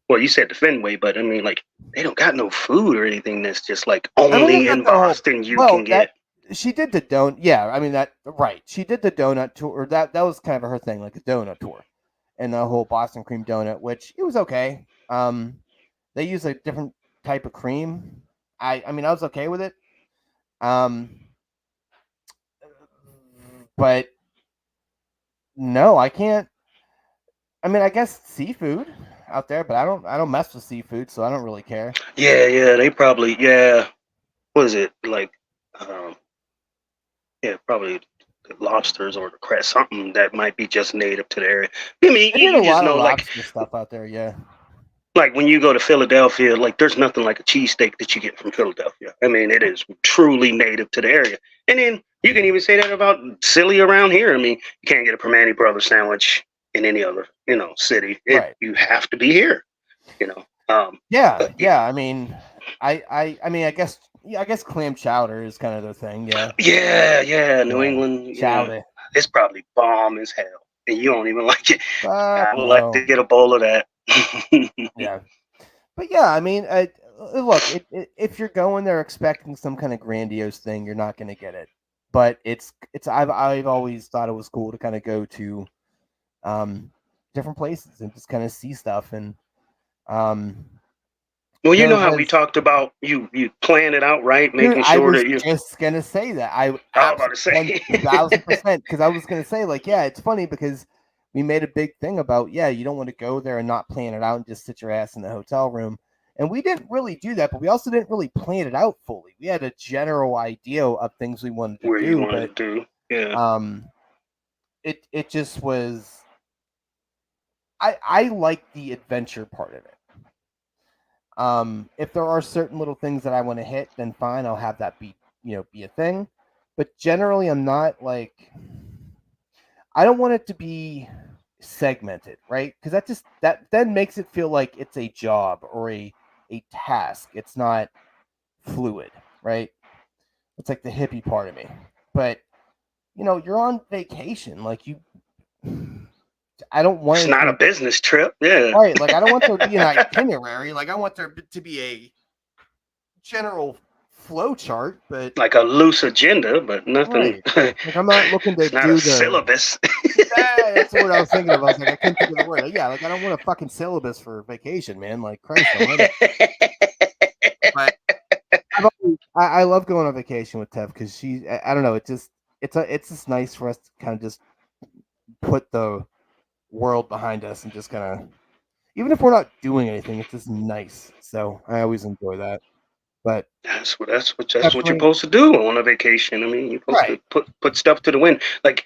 well, you said the Fenway, but I mean, like, they don't got no food or anything that's just like only in Boston can get. She did the donut. Yeah, I mean that right. She did the donut tour. That was kind of her thing, like a donut tour, and the whole Boston cream donut, which it was okay. They use a different type of cream. I mean, I was okay with it. But no, I can't. I mean, I guess seafood out there, but I don't mess with seafood, so I don't really care. Yeah, they probably What is it like? Probably the lobsters or the crab, something that might be just native to the area. I mean, you just know, like stuff out there, yeah. Like when you go to Philadelphia, like there's nothing like a cheesesteak that you get from Philadelphia. I mean, it is truly native to the area. And then you can even say that about silly around here. I mean, you can't get a Permane Brothers sandwich in any other, city. Right. You have to be here, Yeah. I mean, I guess clam chowder is kind of the thing. Yeah. Yeah. New England chowder. It's probably bomb as hell, and you don't even like it. I would like to get a bowl of that. Yeah, but yeah, I mean, look, if you're going there expecting some kind of grandiose thing, you're not going to get it. But it's I've always thought it was cool to kind of go to different places and just kind of see stuff. And well, you know how we talked about you plan it out, right? Making sure that you. I was just gonna say that. I was about to say 1,000%, because I was gonna say, like, yeah, it's funny because we made a big thing about, you don't want to go there and not plan it out and just sit your ass in the hotel room. And we didn't really do that, but we also didn't really plan it out fully. We had a general idea of things we wanted to do. Yeah. It just was. I like the adventure part of it. If there are certain little things that I want to hit, then fine, I'll have that be a thing. But generally, I'm not like. I don't want it to be segmented, right? Because that then makes it feel like it's a job or a task. It's not fluid, right? It's like the hippie part of me. But you're on vacation, like I don't want it's not a business trip, yeah. Right, like I don't want there to be an itinerary. Like I want there to be a general flow chart, but like a loose agenda, but nothing. Right. Like I'm not looking to do the syllabus. That's what I was thinking of. I was like, I couldn't think of the word. Like, I don't want a fucking syllabus for vacation, man. Like Christ, but I love going on vacation with Tev because I don't know. It's just nice for us to kind of just put the world behind us and just kind of, even if we're not doing anything, it's just nice. So I always enjoy that. But that's what you're supposed to do on a vacation. I mean, you're supposed to put stuff to the wind. Like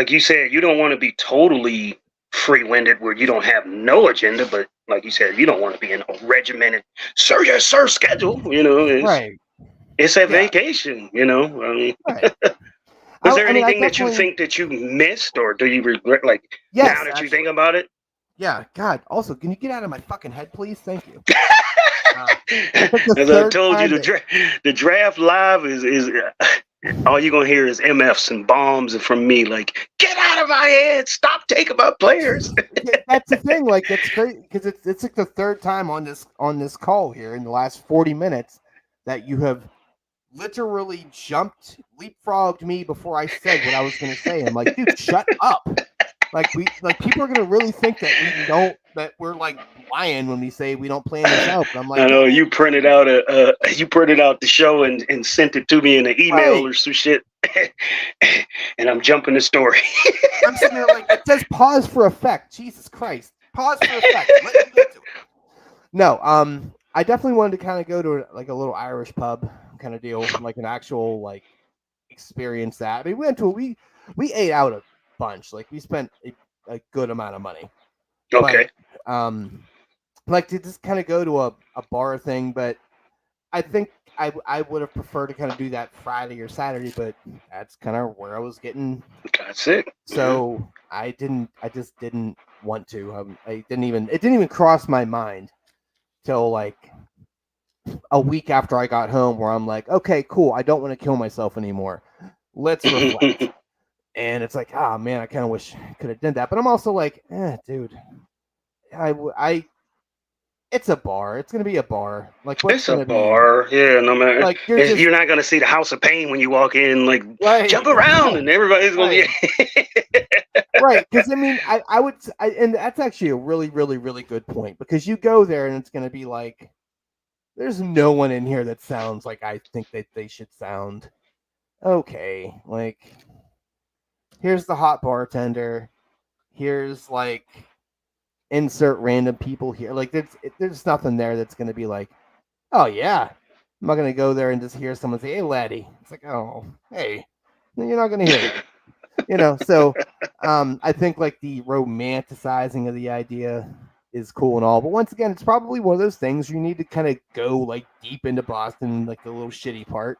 you said, you don't want to be totally free-winded where you don't have no agenda, but like you said, you don't want to be in a regimented sir schedule. It's a vacation. I mean, was there anything that you think that you missed, or do you regret? Like now that you think about it? Yeah. God. Also, can you get out of my fucking head, please? Thank you. the As I third told you, time the draft live is all you're gonna hear is MFs and bombs from me. Like, get out of my head! Stop taking my players. That's the thing. Like, that's great because it's like the third time on this call here in the last 40 minutes that you have literally leapfrogged me before I said what I was going to say. I'm like, dude, shut up. Like people are going to really think that we're like lying when we say we don't plan this out. But I'm like, I know you printed out the show and sent it to me in an email right. or some shit, and I'm jumping the story. I'm sitting there like, it says pause for effect. Jesus Christ, pause for effect. Let me get to it. No, I definitely wanted to kind of go to like a little Irish pub kind of deal, like an actual like experience that. I mean, we ate out a bunch. Like we spent a good amount of money. Okay. But, like to just kind of go to a bar thing, but I think I would have preferred to kind of do that Friday or Saturday, but that's kind of where I was getting. That's it. So I just didn't want to. It didn't even cross my mind till like a week after I got home, where I'm like, okay, cool. I don't want to kill myself anymore. Let's reflect. And it's like, ah, man, I kind of wish I could have done that. But I'm also like, dude, it's a bar. It's gonna be a bar. Like, what's It's a gonna bar. Yeah, no matter. Like, you're not gonna see the House of Pain when you walk in. Like, right. jump around, and everybody's gonna be right. Because I mean, and that's actually a really, really, really good point. Because you go there and it's gonna be like, there's no one in here that sounds like I think that they should sound. Okay, like, here's the hot bartender. Here's like insert random people here. Like, there's nothing there that's gonna be like, oh yeah, I'm not gonna go there and just hear someone say, "Hey, laddie." It's like, oh, hey, you're not gonna hear that. So I think like the romanticizing of the idea is cool and all, but once again, it's probably one of those things you need to kind of go like deep into Boston, like the little shitty part,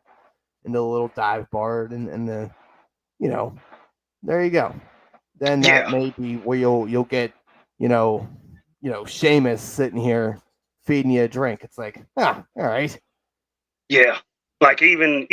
into the little dive bar, and the, there you go. Then that may be where you'll get, Seamus sitting here feeding you a drink. It's like, all right. Yeah, like even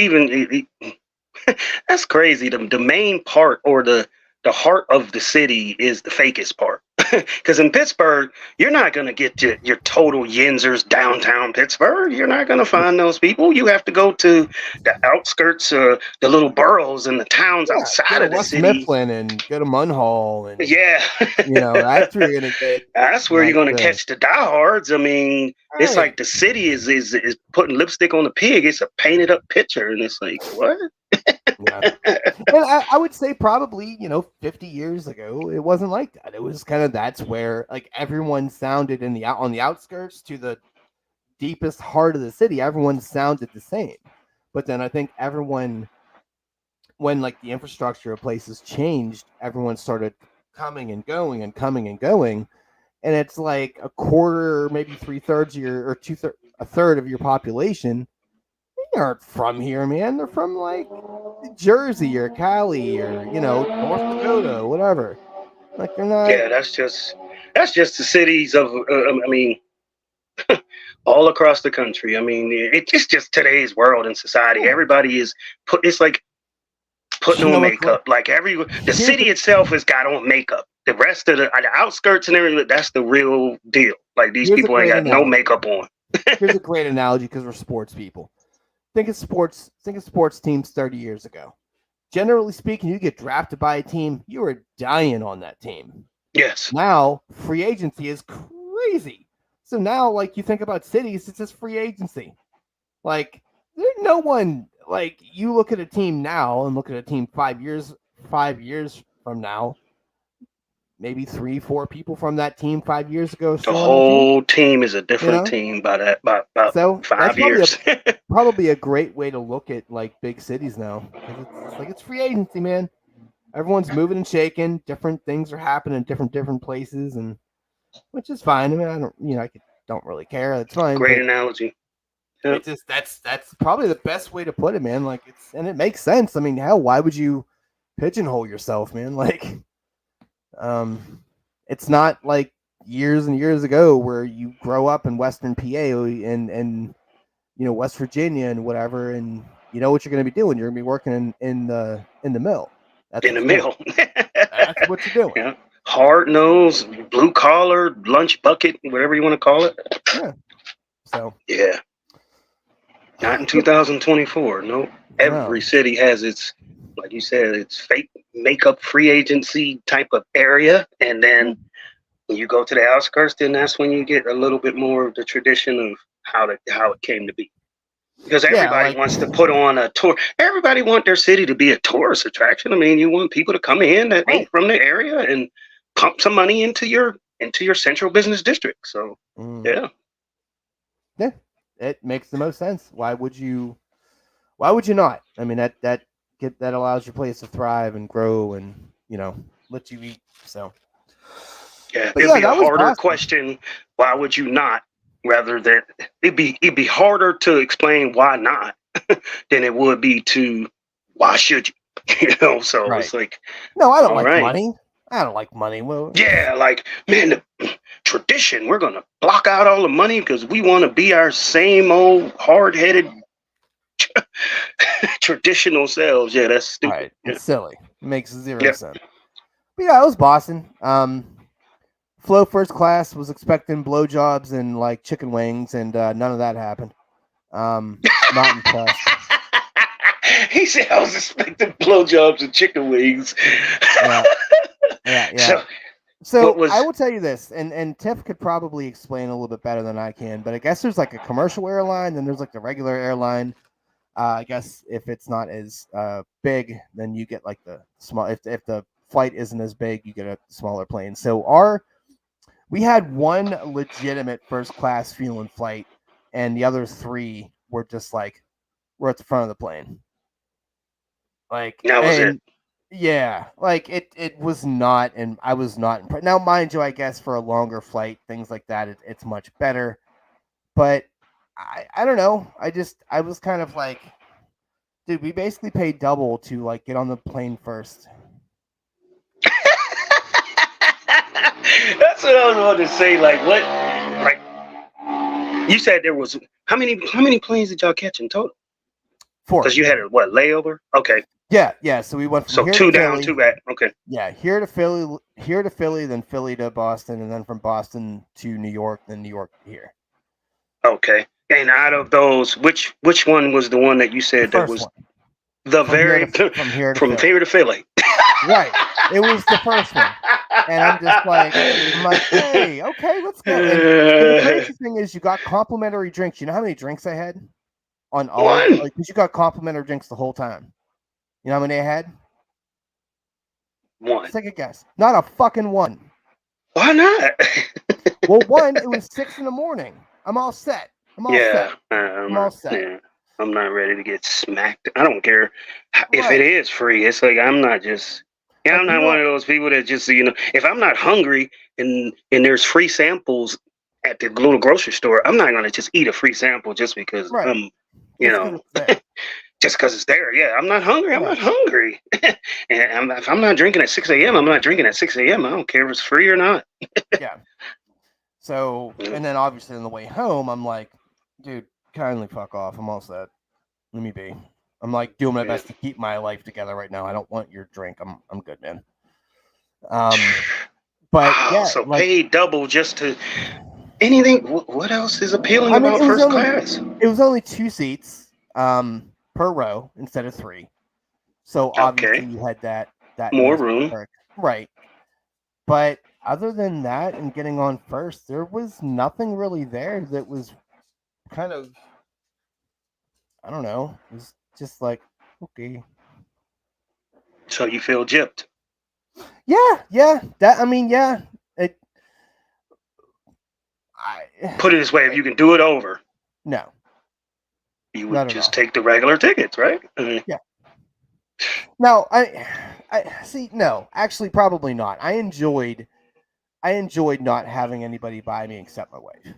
that's crazy. The main part or the heart of the city is the fakest part. Because in Pittsburgh, you're not going to get your total Yinzers downtown Pittsburgh. You're not going to find those people. You have to go to the outskirts, the little boroughs and the towns outside of the West city. Mifflin and go to Munhall. And, yeah. That's where you're going to get. That's where you're going to catch the diehards. I mean, it's like the city is putting lipstick on the pig. It's a painted up picture. And it's like, what? Yeah. And I would say probably 50 years ago it wasn't like that. It was kind of, that's where like everyone sounded on the outskirts to the deepest heart of the city, everyone sounded the same. But then I think everyone, when like the infrastructure of places changed, everyone started coming and going and coming and going, and it's like a quarter, maybe 3/3 of your, or a third of your population, they aren't from here, man. They're from like Jersey or Cali or North Dakota, whatever. Like, they're not. Yeah, that's just the cities of. I mean, all across the country. I mean, it's just today's world and society. Yeah. Everybody is it's like putting on makeup. Like the city itself has got on makeup. The rest of the outskirts and everything, that's the real deal. Like, these people ain't got no makeup on. Here's a great analogy, because we're sports people. Think of sports teams 30 years ago. Generally speaking, you get drafted by a team, you are dying on that team. Yes. Now, free agency is crazy. So now, like, you think about cities, it's just free agency. Like, there's no one, like, you look at a team now and look at a team 5 years from now, maybe 3-4 people from that team 5 years ago. The whole team is a different team by about so 5 years. Probably a great way to look at like big cities now. It's free agency, man. Everyone's moving and shaking. Different things are happening in different places, and which is fine. I mean, I don't really care. It's fine. Great analogy. Yep. It's just that's probably the best way to put it, man. Like, and it makes sense. I mean, hell, why would you pigeonhole yourself, man? Like, it's not like years and years ago, where you grow up in Western PA and West Virginia and whatever, and you know what you're going to be doing. You're going to be working in the mill. That's In the what you're doing. mill. That's what you're doing. Yeah. Hard nose, blue collar, lunch bucket, whatever you want to call it. Yeah. So Yeah. Not in 2024. No. Every city has its, like you said, its fake makeup free agency type of area. And then when you go to the outskirts, then that's when you get a little bit more of the tradition of how it came to be. Because everybody wants to put on a tour. Everybody want their city to be a tourist attraction. I mean, you want people to come in that ain't from the area and pump some money into your central business district. So yeah, it makes the most sense. Why would you not? I mean, that allows your place to thrive and grow and let you eat. So yeah, it'd be a harder question. Why would you not? Rather than it'd be harder to explain why not than it would be to why should you? So it's like, no, I don't like money. I don't like money. Well, yeah, like, man, the tradition, we're gonna block out all the money because we want to be our same old hard-headed traditional selves. Yeah, that's stupid. Right. It's silly. It makes zero sense. But yeah, it was Boston. Flo first class was expecting blowjobs and like chicken wings, and none of that happened. Not impressed. He said I was expecting blowjobs and chicken wings. Yeah. So I will tell you this, and Tiff could probably explain a little bit better than I can, but I guess there's like a commercial airline, then there's like the regular airline. I guess if it's not as big, then you get like the small. If the flight isn't as big, you get a smaller plane. So we had one legitimate first class feeling flight, and the other three were just like we're at the front of the plane. Like that was it. Yeah, like it was not, and I was not impressed. Now, mind you, I guess for a longer flight, things like that, it's much better. But I don't know. I was kind of like, dude, we basically paid double to like get on the plane first. That's what I was about to say. Like what? Like you said, there was how many planes did y'all catch in total? 4. Because you had a layover? Okay. Yeah. So we went from here 2 to down, Philly. 2 back. Okay. Yeah, here to Philly, then Philly to Boston, and then from Boston to New York, then New York to here. Okay. And out of those, which one was the one that you said that was the from Philly to Philly? Right. It was the first one. And I'm like, hey, okay, let's go. And the crazy thing is, you got complimentary drinks. You know how many drinks I had on all? One. Like, because you got complimentary drinks the whole time. You know how many I had? One. Take a guess. Not a fucking one. Why not? Well, one, it was 6 a.m. I'm all set. I'm all set. Yeah, I'm not ready to get smacked. I don't care if it is free. It's like I'm not just. Yeah, I'm not one of those people that just if I'm not hungry and there's free samples at the little grocery store, I'm not gonna just eat a free sample just because I'm just because it's there. Yeah, I'm not hungry. I'm not hungry. And if I'm not drinking at 6 a.m., I'm not drinking at 6 a.m. I don't care if it's free or not. Yeah. So, and then obviously on the way home, I'm like, dude, kindly fuck off. I'm all set. Let me be. I'm like doing my best to keep my life together right now. I don't want your drink. I'm good, man. But yeah, so paid double just to anything. What else is appealing about first class? It was only 2 seats per row instead of 3. So obviously you had that more room, right? But other than that, and getting on first, there was nothing really there that was kind of, I don't know. It was just like, okay. So you feel gypped? Yeah. Put it this way: if you can do it over, no, you would just take the regular tickets, right? Yeah. No, I see. No, actually, probably not. I enjoyed not having anybody buy me except my wife.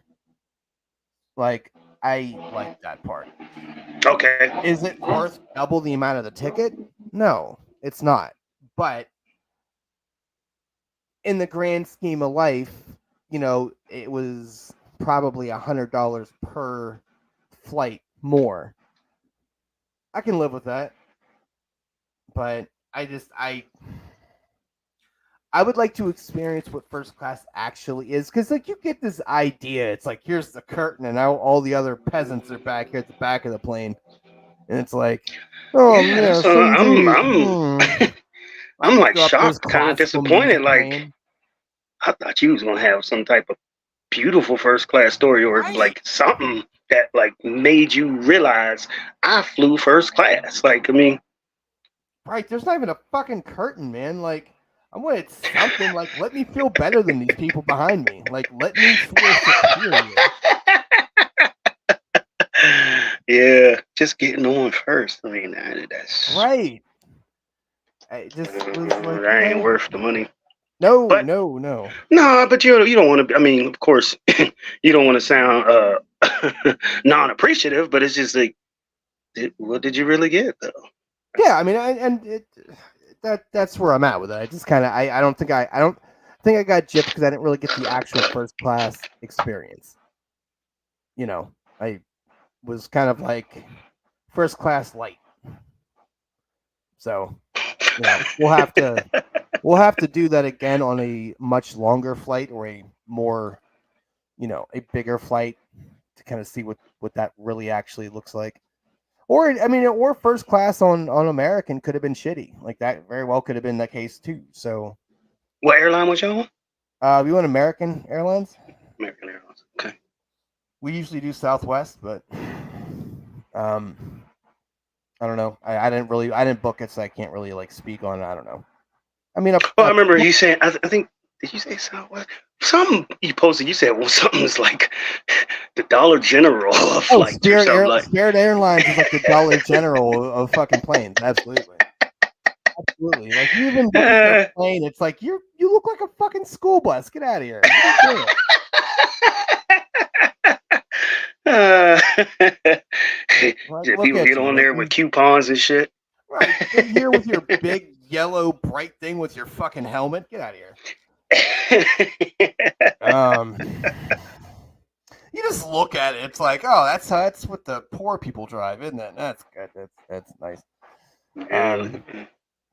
Like, I like that part. Okay. Is it worth double the amount of the ticket? No, it's not. But in the grand scheme of life, it was probably $100 per flight more. I can live with that, but I would like to experience what first class actually is, because like you get this idea, it's like here's the curtain, and now all the other peasants are back here at the back of the plane, and it's like, oh Yeah, yeah, that's I'm like go up, there's shocked, kind of classical disappointed. music Like playing. I thought you was gonna have some type of beautiful first class story or Right, like something that like made you realize I flew first class. Like I mean, right. There's not even a fucking curtain, man. Like I wanted something like let me feel better than these people behind me. Like let me feel superior. yeah, just getting on first. I mean, that's Right. I just was like, that ain't worth the money. no, But no, no. no, but you don't want to. I mean, of course, you don't want to sound non-appreciative, but it's just like, what did you really get though? Yeah, I mean, that's where I'm at with it. I just kind of I don't think I got gypped because I didn't really get the actual first class experience. I was kind of like first class light. So, we'll have to do that again on a much longer flight or a more, a bigger flight to kind of see what that really actually looks like. Or I mean, or first class on American could have been shitty. Like that very well could have been the case too. So What airline was y'all on? we went American Airlines. American Airlines. Okay. We usually do Southwest, but I don't know. I didn't book it, so I can't really like speak on it. I don't know. I mean, Well, I remember you saying. I think did you say Southwest? Something you posted. You said well, something's like the Dollar General of flights or something like. Spirit Airlines is like the Dollar General of fucking planes. Absolutely. Absolutely. Like you even look at their plane, it's like you look like a fucking school bus. Get out of here. Like, look People at get you. on Like, there with coupons and shit. right. You're here with your big yellow bright thing with your fucking helmet. Get out of here. You just look at it. It's like, oh, that's what the poor people drive, isn't it? That's good. That's nice.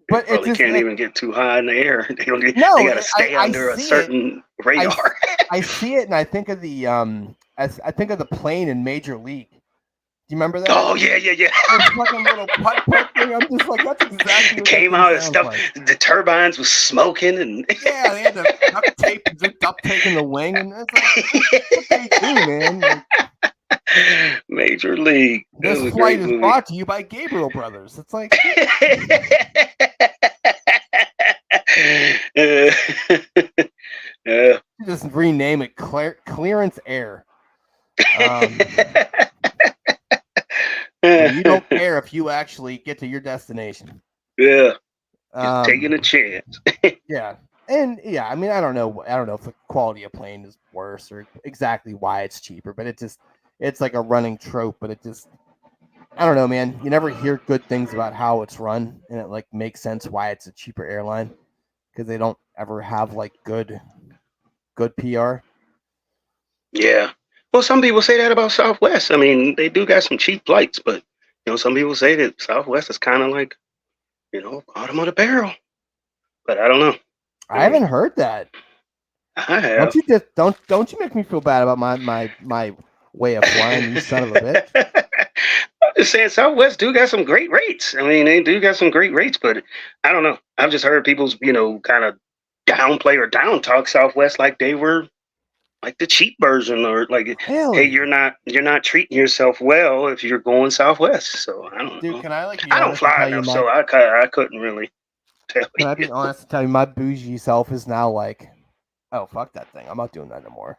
But it probably just can't even get too high in the air. They don't. No, They got to stay under a certain radar. I see it, and I think of the I think of the plane in Major League. Do you remember that? Oh yeah. That fucking little putt thing. I'm just like, that's exactly what Came that out and sounds stuff. like. The turbines was smoking and Yeah, they had the duct tape in the wing, and it's like, what they do, man? Like, Major League. This flight is brought to you by Gabriel Brothers. It's like, just rename it Clearance Air. You don't care if you actually get to your destination. Yeah, just taking a chance. Yeah, and yeah, I mean, I don't know if the quality of plane is worse or exactly why it's cheaper, but it's like a running trope. But I don't know, man. You never hear good things about how it's run, and it like makes sense why it's a cheaper airline because they don't ever have like good PR. Yeah. Well, some people say that about Southwest. I mean, they do got some cheap flights, but some people say that Southwest is kind of like, bottom of the barrel. But I don't know. I haven't heard that. I have. Don't you make me feel bad about my way of flying, you son of a bitch. I'm just saying Southwest do got some great rates. I mean, they do got some great rates, but I don't know. I've just heard people's, kind of downplay or down talk Southwest like they were like the cheap version, or like, hey, you're not treating yourself well if you're going Southwest. So I don't know. Can I I don't fly enough, so I couldn't really tell you. Can I be honest and tell you, my bougie self is now like, oh, fuck that thing. I'm not doing that no more.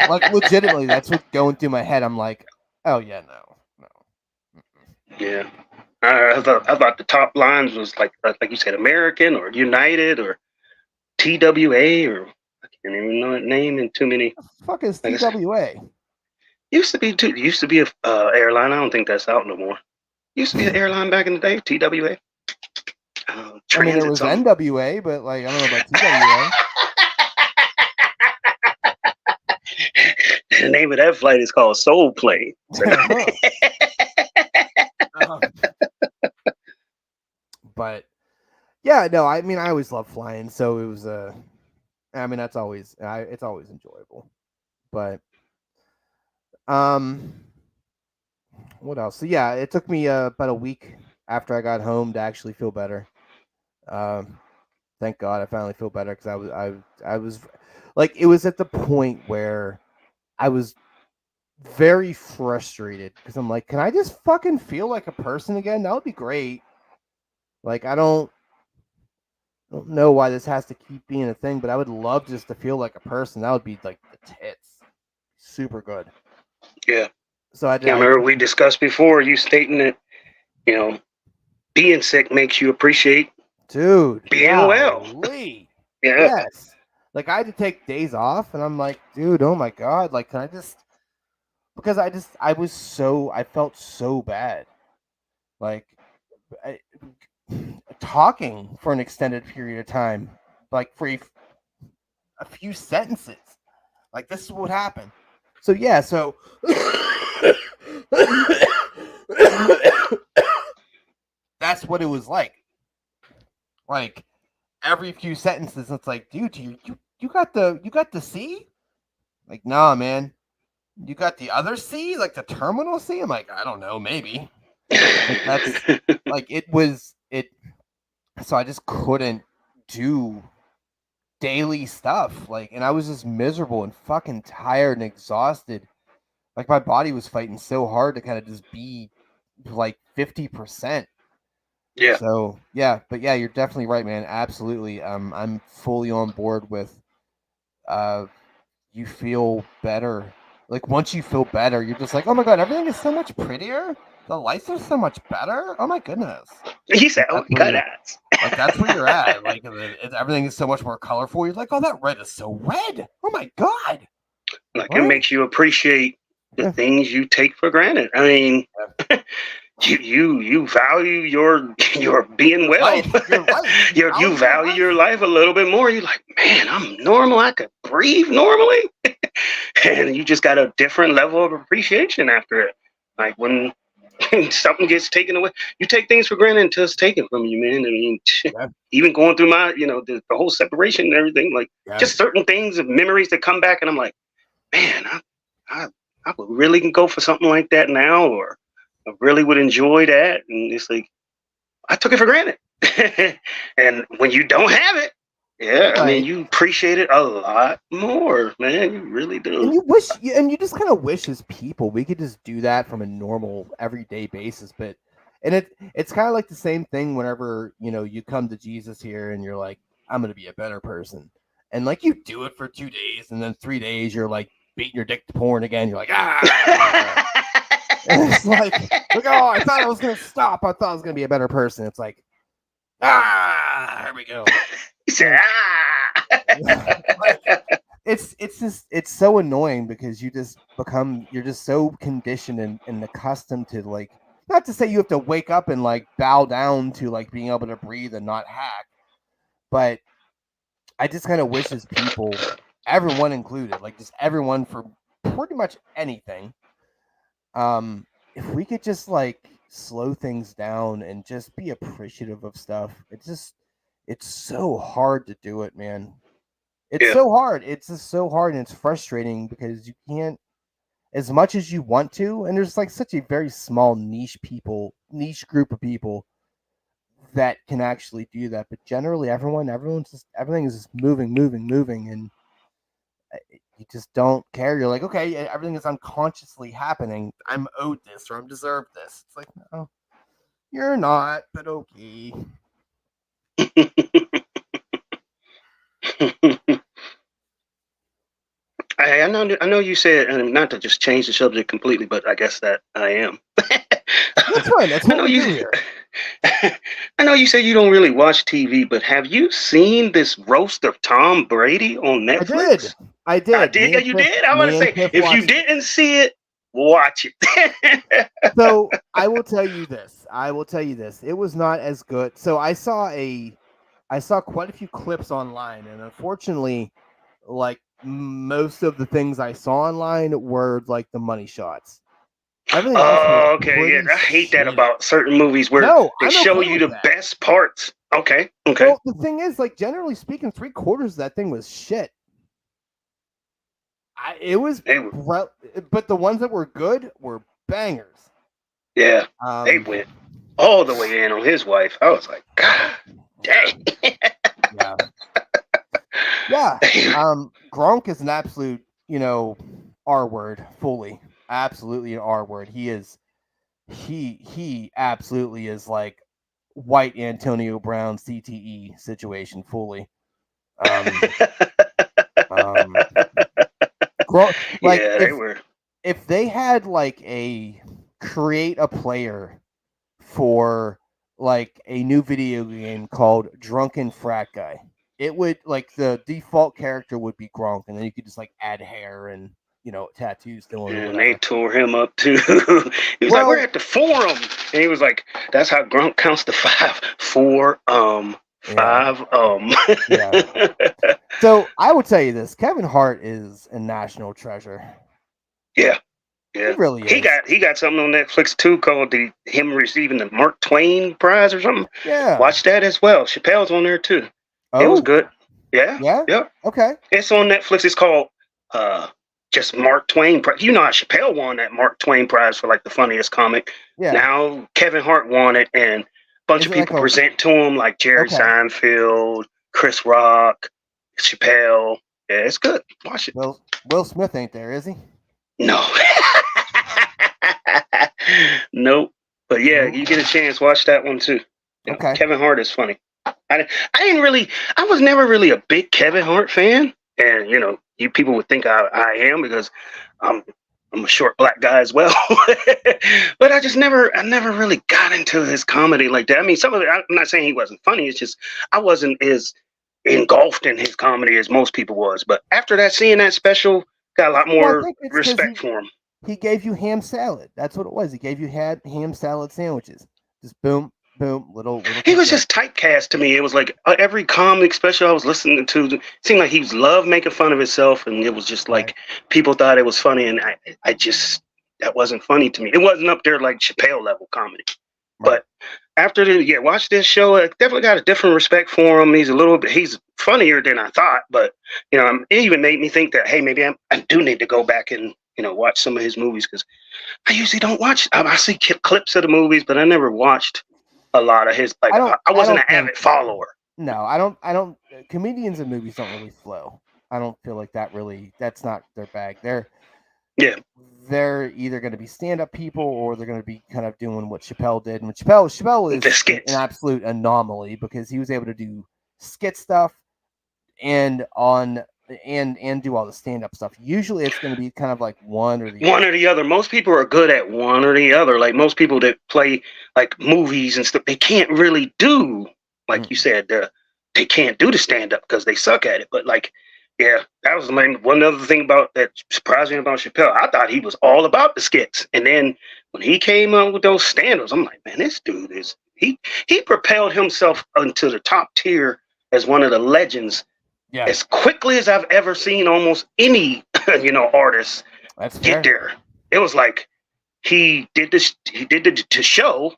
Like, legitimately, that's what's going through my head. I'm like, oh, yeah, no. Yeah. I thought the top lines was like you said, American or United or TWA, or I can't even know that name in too many. What the fuck is TWA? Used to be a airline. I don't think that's out no more. Used to be an airline back in the day. TWA. I mean, there was NWA, but like I don't know about TWA. The name of that flight is called Soul Plane. Um, but yeah, no, I mean, I always love flying, so it was I mean, it's always enjoyable. But what else? So yeah, it took me about a week after I got home to actually feel better. Thank God I finally feel better because I was like, it was at the point where I was very frustrated because I'm like, can I just fucking feel like a person again? That would be great. Like, I don't know why this has to keep being a thing, but I would love just to feel like a person. That would be like the tits. Super good. Yeah. So I Yeah, I remember we discussed before you stating that, being sick makes you appreciate dude, being well. Yeah. Yes. Like, I had to take days off, and I'm like, dude, oh my God. Like, can I just, because I felt so bad. Like, talking for an extended period of time, like for a few sentences. Like, this is what happened. So yeah, so that's what it was like. Like, every few sentences, it's like, dude, you got the C? Like, nah, man. You got the other C, like the terminal C? I'm like, I don't know, maybe. Like, that's like it. So I just couldn't do daily stuff. Like, and I was just miserable and fucking tired and exhausted. Like, my body was fighting so hard to kind of just be like 50%. Yeah. So yeah, but yeah, you're definitely right, man. Absolutely. I'm fully on board with you feel better. Like, once you feel better, you're just like, oh my God, everything is so much prettier. The lights are so much better. Oh my goodness. He said, "Oh my God, like, that's where you're at. Like, everything is so much more colorful. You're like, oh, that red is so red. Oh my God. Like, it makes you appreciate the things you take for granted. I mean, you value your being well. You value your life a little bit more. You're like, man, I'm normal. I could breathe normally. And you just got a different level of appreciation after it. Like, when something gets taken away, you take things for granted until it's taken from you, man. I mean, even going through my, the whole separation and everything, like, just certain things of memories that come back, and I'm like, man, I would really go for something like that now, or I really would enjoy that. And it's like, I took it for granted. And when you don't have it, I mean, you appreciate it a lot more, man. You really do. And you just kind of wish as people we could just do that from a normal everyday basis. But it's kind of like the same thing whenever you come to Jesus here and you're like, I'm gonna be a better person, and like you do it for 2 days, and then 3 days you're like beating your dick to porn again. You're like, and it's like, oh, I thought I was gonna stop. I thought I was gonna be a better person. It's like, here we go. He said, it's so annoying because you're just so conditioned and accustomed to, like, not to say you have to wake up and like bow down to like being able to breathe and not hack, but I just kind of wish as people, everyone included, like just everyone for pretty much anything, if we could just like slow things down and just be appreciative of stuff. It's so hard to do it, man. It's so hard. It's just so hard, and it's frustrating because you can't, as much as you want to, and there's like such a very small niche group of people that can actually do that. But generally, everything is just moving, and you just don't care. You're like, okay, everything is unconsciously happening. I'm owed this, or I'm deserved this. It's like, no, you're not, but okay. I know you said, and not to just change the subject completely, but I guess that I am. That's fine. That's what we do here. I know you say you don't really watch TV, but have you seen this roast of Tom Brady on Netflix? I did. Yeah, you did? I want to say, if you didn't see it, watch it. So I will tell you this. It was not as good. So I saw quite a few clips online, and unfortunately, like most of the things I saw online were like the money shots. Everything else was Oh, okay, yeah. pretty I hate that shitty. about certain movies where No, they I'm show okay you with the that. best parts. Okay, okay. Well, the thing is, like generally speaking, 3/4 of that thing was shit. It was, They were, but the ones that were good were bangers. yeah, they Um, went all the way in on his wife. I was like, God dang. yeah, yeah. Gronk is an absolute, R word, fully, absolutely an R word. He absolutely is like white Antonio Brown CTE situation fully. Um, like Yeah, they were. if they had like create a player for like a new video game called Drunken Frat Guy, it would like the default character would be Gronk, and then you could just like add hair and tattoos to him or And they whatever. tore him up too. He was like, Well, "We're at the forum," and he was like, "That's how Grunk counts to five. Four, five, Yeah. So I will tell you this: Kevin Hart is a national treasure. yeah, He yeah. really is. He got something on Netflix too called him receiving the Mark Twain Prize or something. Yeah. Watch that as well. Chappelle's on there too. It was Oh, good. Yeah, yeah. yeah. Okay. It's on Netflix. It's called just Mark Twain Prize. You know how Chappelle won that Mark Twain Prize for like the funniest comic. Yeah. Now Kevin Hart won it, and a bunch Is of it like people present to him like Jerry Okay. Seinfeld, Chris Rock, Chappelle. Yeah, it's good. Watch it. Will Smith ain't there, is he? No. Nope. But yeah, you get a chance, watch that one too. You know, Okay. Kevin Hart is funny. I was never really a big Kevin Hart fan. And, you people would think I am because I'm a short black guy as well. But I never really got into his comedy like that. I mean, some of it, I'm not saying he wasn't funny. It's just, I wasn't as engulfed in his comedy as most people was. But after that, seeing that special, got a lot more respect for him. He gave you ham salad. That's what it was. He gave you ham salad sandwiches. Just boom, boom, little. He was just typecast to me. It was like every comic special I was listening to, it seemed like he loved making fun of himself, and it was just like people thought it was funny, and I just that wasn't funny to me. It wasn't up there like Chappelle level comedy. Right. But after watch this show. I definitely got a different respect for him. He's funnier than I thought, but it even made me think that hey, maybe I do need to go back and watch some of his movies because I usually don't watch. I see clips of the movies, but I never watched a lot of his. Like I wasn't an avid follower. No, I don't. Comedians and movies don't really flow. I don't feel like that's not their bag. They're either going to be stand-up people or they're going to be kind of doing what Chappelle did. And Chappelle is an absolute anomaly because he was able to do skit stuff and do all the stand-up stuff. Usually it's going to be kind of like one or the other. Most people are good at one or the other. Like most people that play like movies and stuff, they can't really do, like you said, they can't do the stand-up because they suck at it. But like, yeah, that was one other thing that surprised me about Chappelle. I thought he was all about the skits. And then when he came up with those stand-ups, I'm like, man, this dude he propelled himself into the top tier as one of the legends. Yeah. As quickly as I've ever seen almost any, artist get there. It was like he did the show,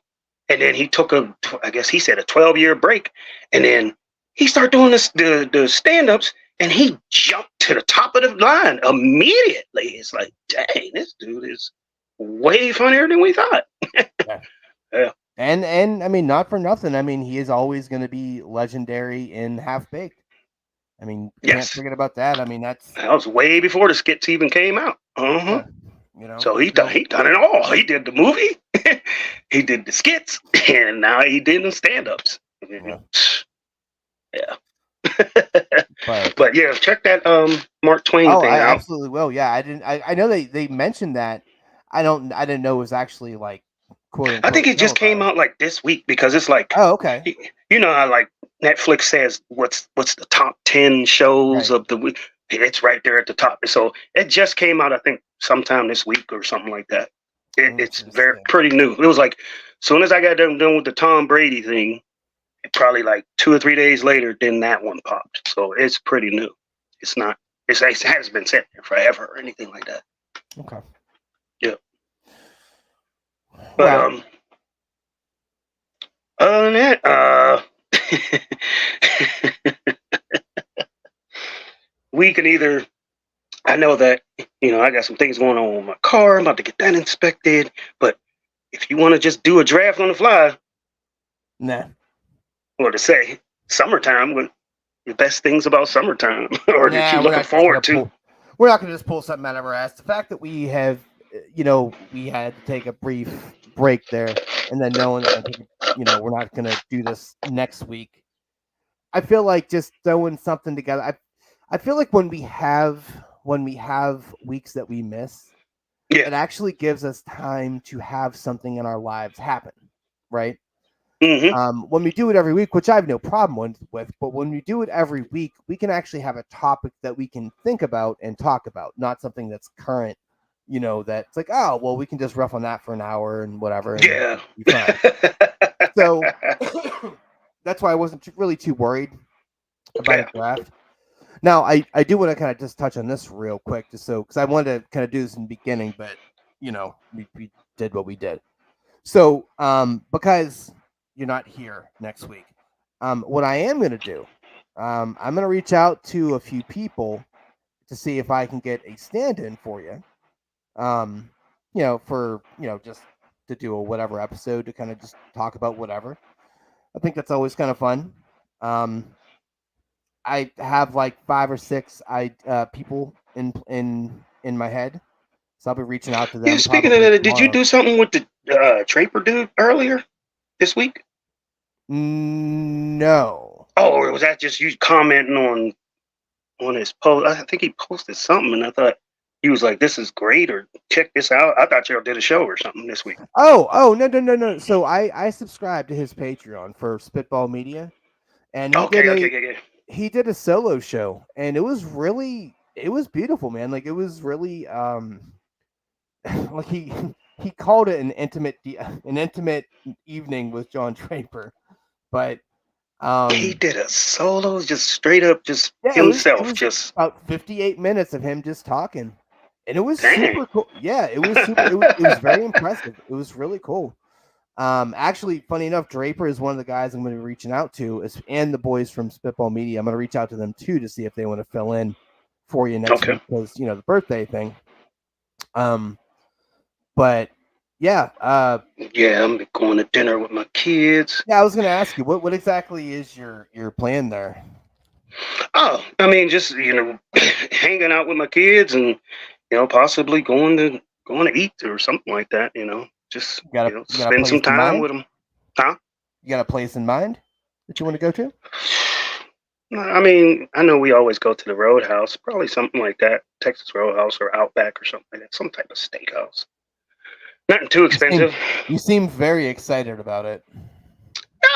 and then he took I guess he said a 12-year break, and then he started doing the stand-ups, and he jumped to the top of the line immediately. It's like, dang, this dude is way funnier than we thought. Yeah. And I mean, not for nothing. I mean, he is always going to be legendary in Half Baked. I mean, can't forget about that. I mean, that was way before the skits even came out. Yeah, so he done it all. He did the movie, he did the skits, and now he did the stand-ups. Yeah. But yeah, check that Mark Twain thing out. I absolutely will. Yeah, I know they mentioned that. I didn't know it was actually like quote unquote. I think it just came out like this week because it's like okay. You know how like Netflix says what's the top 10 shows of the week. It's right there at the top. So it just came out, I think, sometime this week or something like that. It's pretty new. It was like as soon as I got done with the Tom Brady thing, probably like 2 or 3 days later, then that one popped. So it's pretty new. It's It hasn't been set there forever or anything like that. Okay. Yeah. But Well, other than that, we can either. I know that I got some things going on with my car. I'm about to get that inspected. But if you want to just do a draft on the fly, nah. or to say summertime, when the best things about summertime, or that you Nah, we're looking not just gonna forward to. we're not gonna just pull something out of our ass. The fact that we have, we had to take a brief break there, and then knowing that we're not gonna do this next week. I feel like just throwing something together. I feel like when we have weeks that we miss, Yeah. it actually gives us time to have something in our lives happen, right? Mm-hmm. When we do it every week, which I have no problem with, but when we do it every week, we can actually have a topic that we can think about and talk about, not something that's current. That's like, oh, well, we can just rough on that for an hour and whatever. And Yeah. be fine. So that's why I wasn't really too worried about a draft. Now, I do want to kind of just touch on this real quick, just so because I wanted to kind of do this in the beginning, but we did what we did. So, because you're not here next week, what I am going to do, I'm going to reach out to a few people to see if I can get a stand-in for you. For just to do a whatever episode to kind of just talk about whatever. I think that's always kind of fun. I have like 5 or 6 people in my head, so I'll be reaching out to them. Yeah. Speaking of probably that, did you tomorrow. do something with the Traper dude earlier this week? No. Oh, or was that just you commenting on his post? I think he posted something, and I thought he was like, "This is great," or "Check this out." I thought y'all did a show or something this week. Oh, no. So I subscribed to his Patreon for Spitball Media, and Okay. he did a solo show, and it was beautiful, man. Like it was really like he called it an intimate evening with John Draper, but He did a solo, just straight up, just yeah, himself, it was just about 58 minutes of him just talking, and it was dang. super cool. Yeah, it was super. It was very impressive. It was really cool. Actually, funny enough, Draper is one of the guys I'm going to be reaching out to, and the boys from Spitball Media. I'm going to reach out to them too to see if they want to fill in for you next Okay. week because the birthday thing. But yeah, Yeah, I'm going to dinner with my kids. I was going to ask you what exactly is your plan there? Oh, I mean, just hanging out with my kids, and possibly going to eat or something like that. Just You got a spend place some in time mind? with them. Huh? You got a place in mind that you want to go to? I mean, I know we always go to the Roadhouse, probably something like that, Texas Roadhouse or Outback or something like that, some type of steakhouse. Nothing too expensive. You seem very excited about it.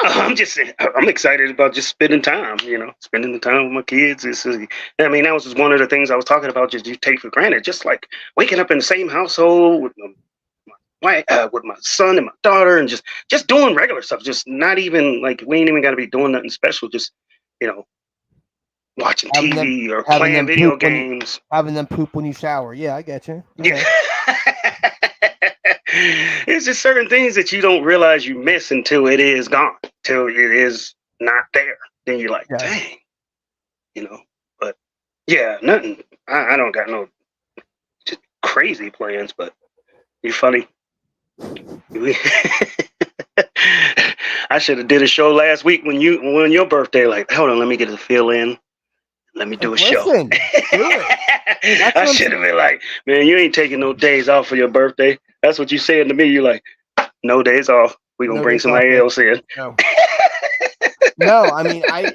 No, I'm excited about just spending time, spending the time with my kids. I mean, that was just one of the things I was talking about, just you take for granted, just like waking up in the same household with with my son and my daughter, and just doing regular stuff, just not even like we ain't even got to be doing nothing special, just, watching TV or playing video games. Having them poop when you shower. Yeah, I get you. Yeah. It's just certain things that you don't realize you miss until it is gone, till it is not there. Then you're like, dang, But yeah, nothing. I don't got no just crazy plans, but you're funny. I should have did a show last week when your birthday. Like, hold on, let me get a fill in. Let me do a show. Do it. I should have been like, man, you ain't taking no days off for your birthday. That's what you saying to me. You're like, no days off. We're going to bring somebody else in. No. No, I mean, I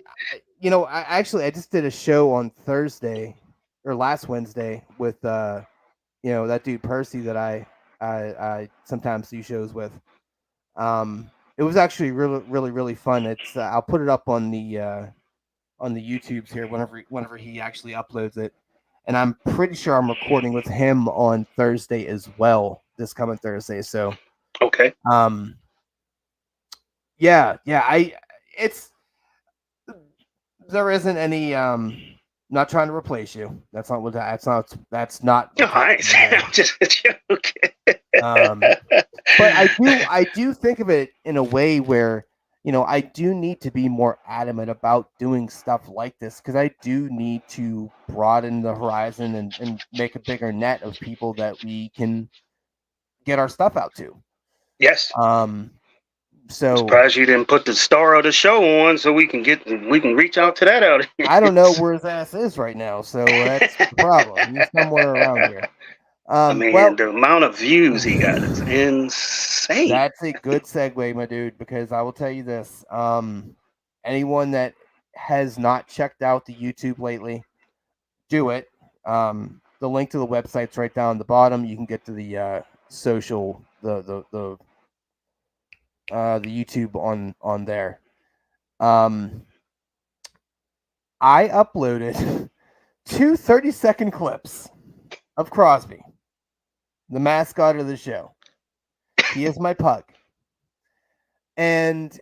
just did a show on Thursday or last Wednesday with, that dude Percy that I sometimes do shows with. It was actually really, really, really fun. It's I'll put it up on the YouTubes here whenever he actually uploads it, and I'm pretty sure I'm recording with him on Thursday as well, this coming Thursday. So okay, yeah, there isn't any not trying to replace you. That's not what that's not No, what's I ain't saying. happening I'm just joking. here. But I do think of it in a way where, you know, I do need to be more adamant about doing stuff like this because I do need to broaden the horizon and make a bigger net of people that we can get our stuff out to. Yes. I'm so Surprised you didn't put the star of the show on so we can reach out to that out. I don't know where his ass is right now, so that's the problem. He's somewhere around here. I mean, Well, the amount of views he got is insane. that's a good segue, my dude, because I will tell you this. Anyone that has not checked out the YouTube lately, do it. The link to the website's right down the bottom. You can get to the social the YouTube on there. I uploaded two 30-second clips of Crosby, the mascot of the show. He is my pug. And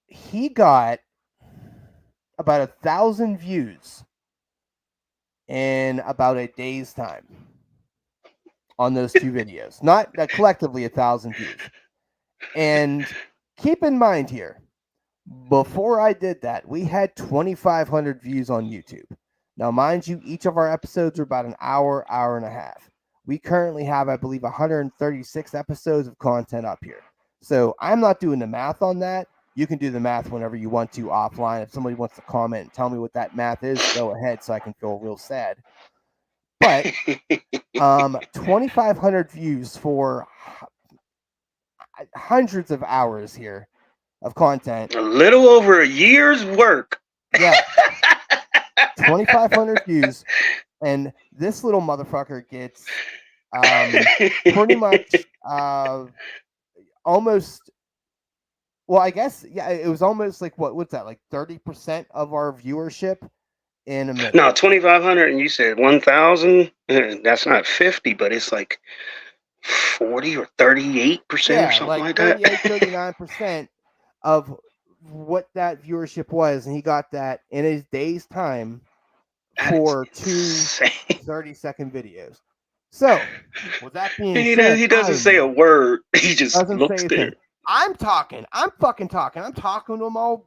he got about 1,000 views in about a day's time on those two videos. Not collectively 1,000 views. And keep in mind here, before I did that, we had 2,500 views on YouTube. Now, mind you, each of our episodes are about an hour, hour and a half. We currently have, I believe, 136 episodes of content up here. So I'm not doing the math on that. You can do the math whenever you want to offline. If somebody wants to comment and tell me what that math is, go ahead so I can feel real sad. But 2,500 views for hundreds of hours here of content. A little over a year's work. Yeah. 2,500 views. And this little motherfucker gets pretty much almost, well, I guess, yeah, it was almost like, what's that, like 30% of our viewership in a minute. No, 2,500 and you said 1,000. That's not 50, but it's like 40 or 38% or something like that. 39% of what that viewership was, and he got that in a day's time for two 30-second videos. So, with that being said, he doesn't say a word. He just doesn't looks say there. I'm fucking talking. I'm talking to them all.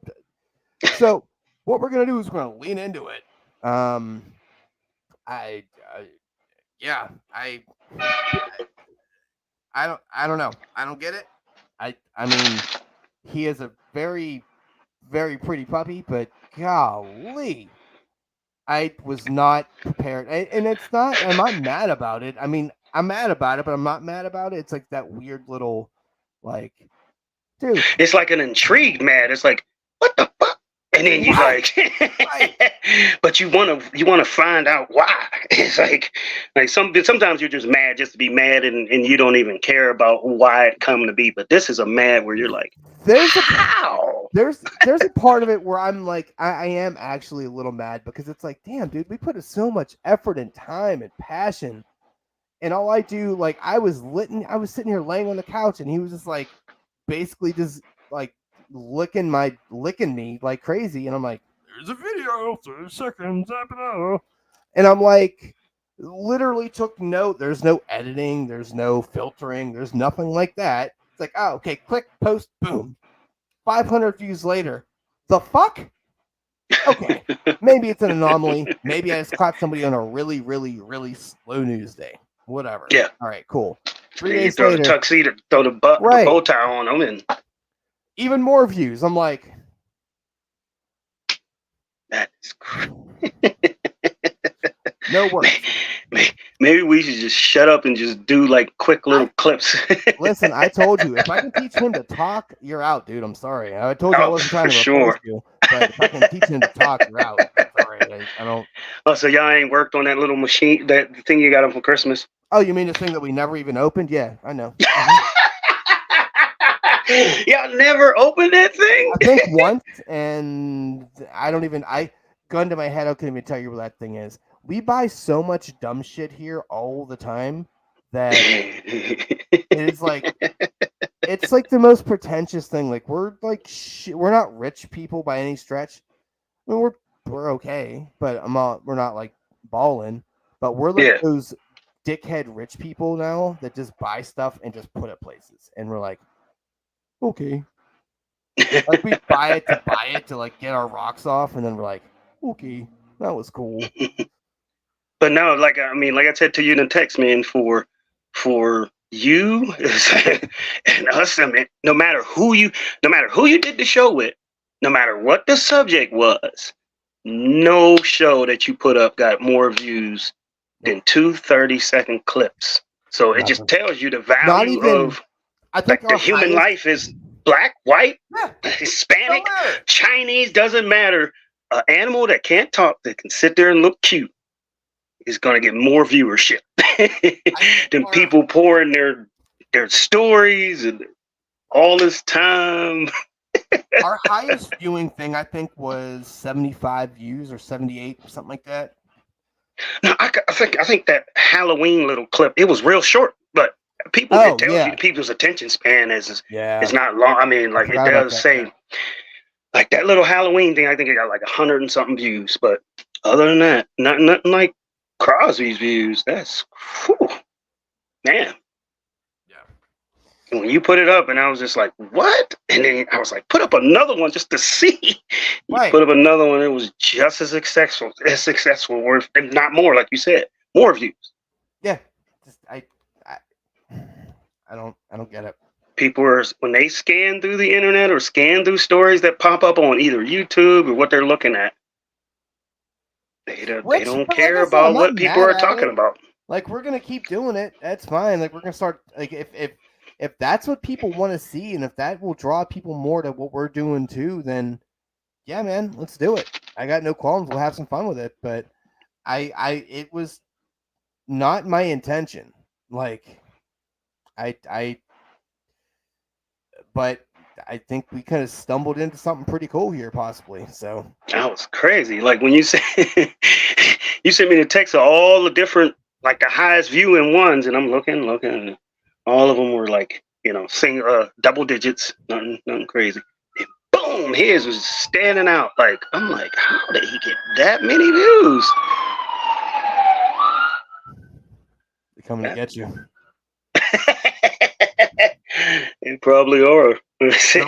So, what we're gonna do is we're gonna lean into it. I don't know. I don't get it. I mean, he is a very, very pretty puppy, but golly, I was not prepared. And it's not, I'm not mad about it. I mean, I'm mad about it, but I'm not mad about it. It's like that weird little, like, dude. It's like an intrigued mad. It's like, what the fuck? And then you like, but you want to find out why. It's like sometimes you're just mad just to be mad, and you don't even care about why it come to be. But this is a mad where you're like, there's how? There's a part of it where I'm like, I am actually a little mad because it's like, damn, dude, we put so much effort and time and passion, and all I do, like, I was sitting here laying on the couch, and he was just like, basically just like licking me like crazy, and I'm like, there's a video, 30 seconds, and I'm like, literally took note. There's no editing, there's no filtering, there's nothing like that. It's like, oh, okay, click, post, boom, 500 views later. The fuck? Okay, maybe it's an anomaly. Maybe I just caught somebody on a really, really, really slow news day. Whatever. Yeah. All right, cool. 3 You days throw later, the tuxedo, throw the bow tie on them, and even more views. I'm like, that's no work. Maybe we should just shut up and just do like quick little clips. Listen, I told you, if I can teach him to talk, you're out, dude. I'm sorry. I told you I wasn't trying to replace you, but if I can teach him to talk, you're out. I'm sorry. I don't. Oh, so y'all ain't worked on that little machine, that thing you got him for Christmas? Oh, you mean the thing that we never even opened? Yeah, I know. Y'all never opened that thing? I think once, and gun to my head, I couldn't even tell you what that thing is. We buy so much dumb shit here all the time that it's like the most pretentious thing. Like, we're like we're not rich people by any stretch. I mean, we're we're okay, but we're not like balling, but we're like Yeah. those dickhead rich people now that just buy stuff and just put it places, and we're like, okay, like we buy it to like get our rocks off, and then we're like, okay, that was cool. But no, like I mean, like I said to you in the text, man, for you and us, I mean, no matter who you did the show with, no matter what the subject was, no show that you put up got more views than 2 30-second clips. So it just tells you the value of I think like the human life is black, white, Hispanic, Chinese, doesn't matter. An animal that can't talk, that can sit there and look cute, is going to get more viewership than people pouring their stories and all this time. Our highest viewing thing, I think, was 75 views or 78, something like that. No, I think that Halloween little clip, it was real short, but people, it tells you people's attention span is not long. I mean, like it does say, like that little Halloween thing, I think it got like 100 and something views, but other than that, nothing like Crosby's views. That's man. Yeah. When you put it up, and I was just like, "What?" And then I was like, "Put up another one just to see." Put up another one. It was just as successful, or if not more, like you said, more views. Yeah, just I don't get it. People are, when they scan through the internet or scan through stories that pop up on either YouTube or what they're looking at, they don't care about what people are talking about. Like, we're gonna keep doing it. That's fine. Like, we're gonna start. Like, if that's what people want to see, and if that will draw people more to what we're doing too, then yeah, man, let's do it. I got no qualms. We'll have some fun with it. But it was not my intention. Like, but I think we kind of stumbled into something pretty cool here, possibly. So that was crazy. Like when you said you sent me the text of all the different, like the highest viewing ones, and I'm looking, and all of them were like, double digits, nothing crazy. And boom, his was standing out. Like I'm like, how did he get that many views? They're coming to get you. They probably are. They're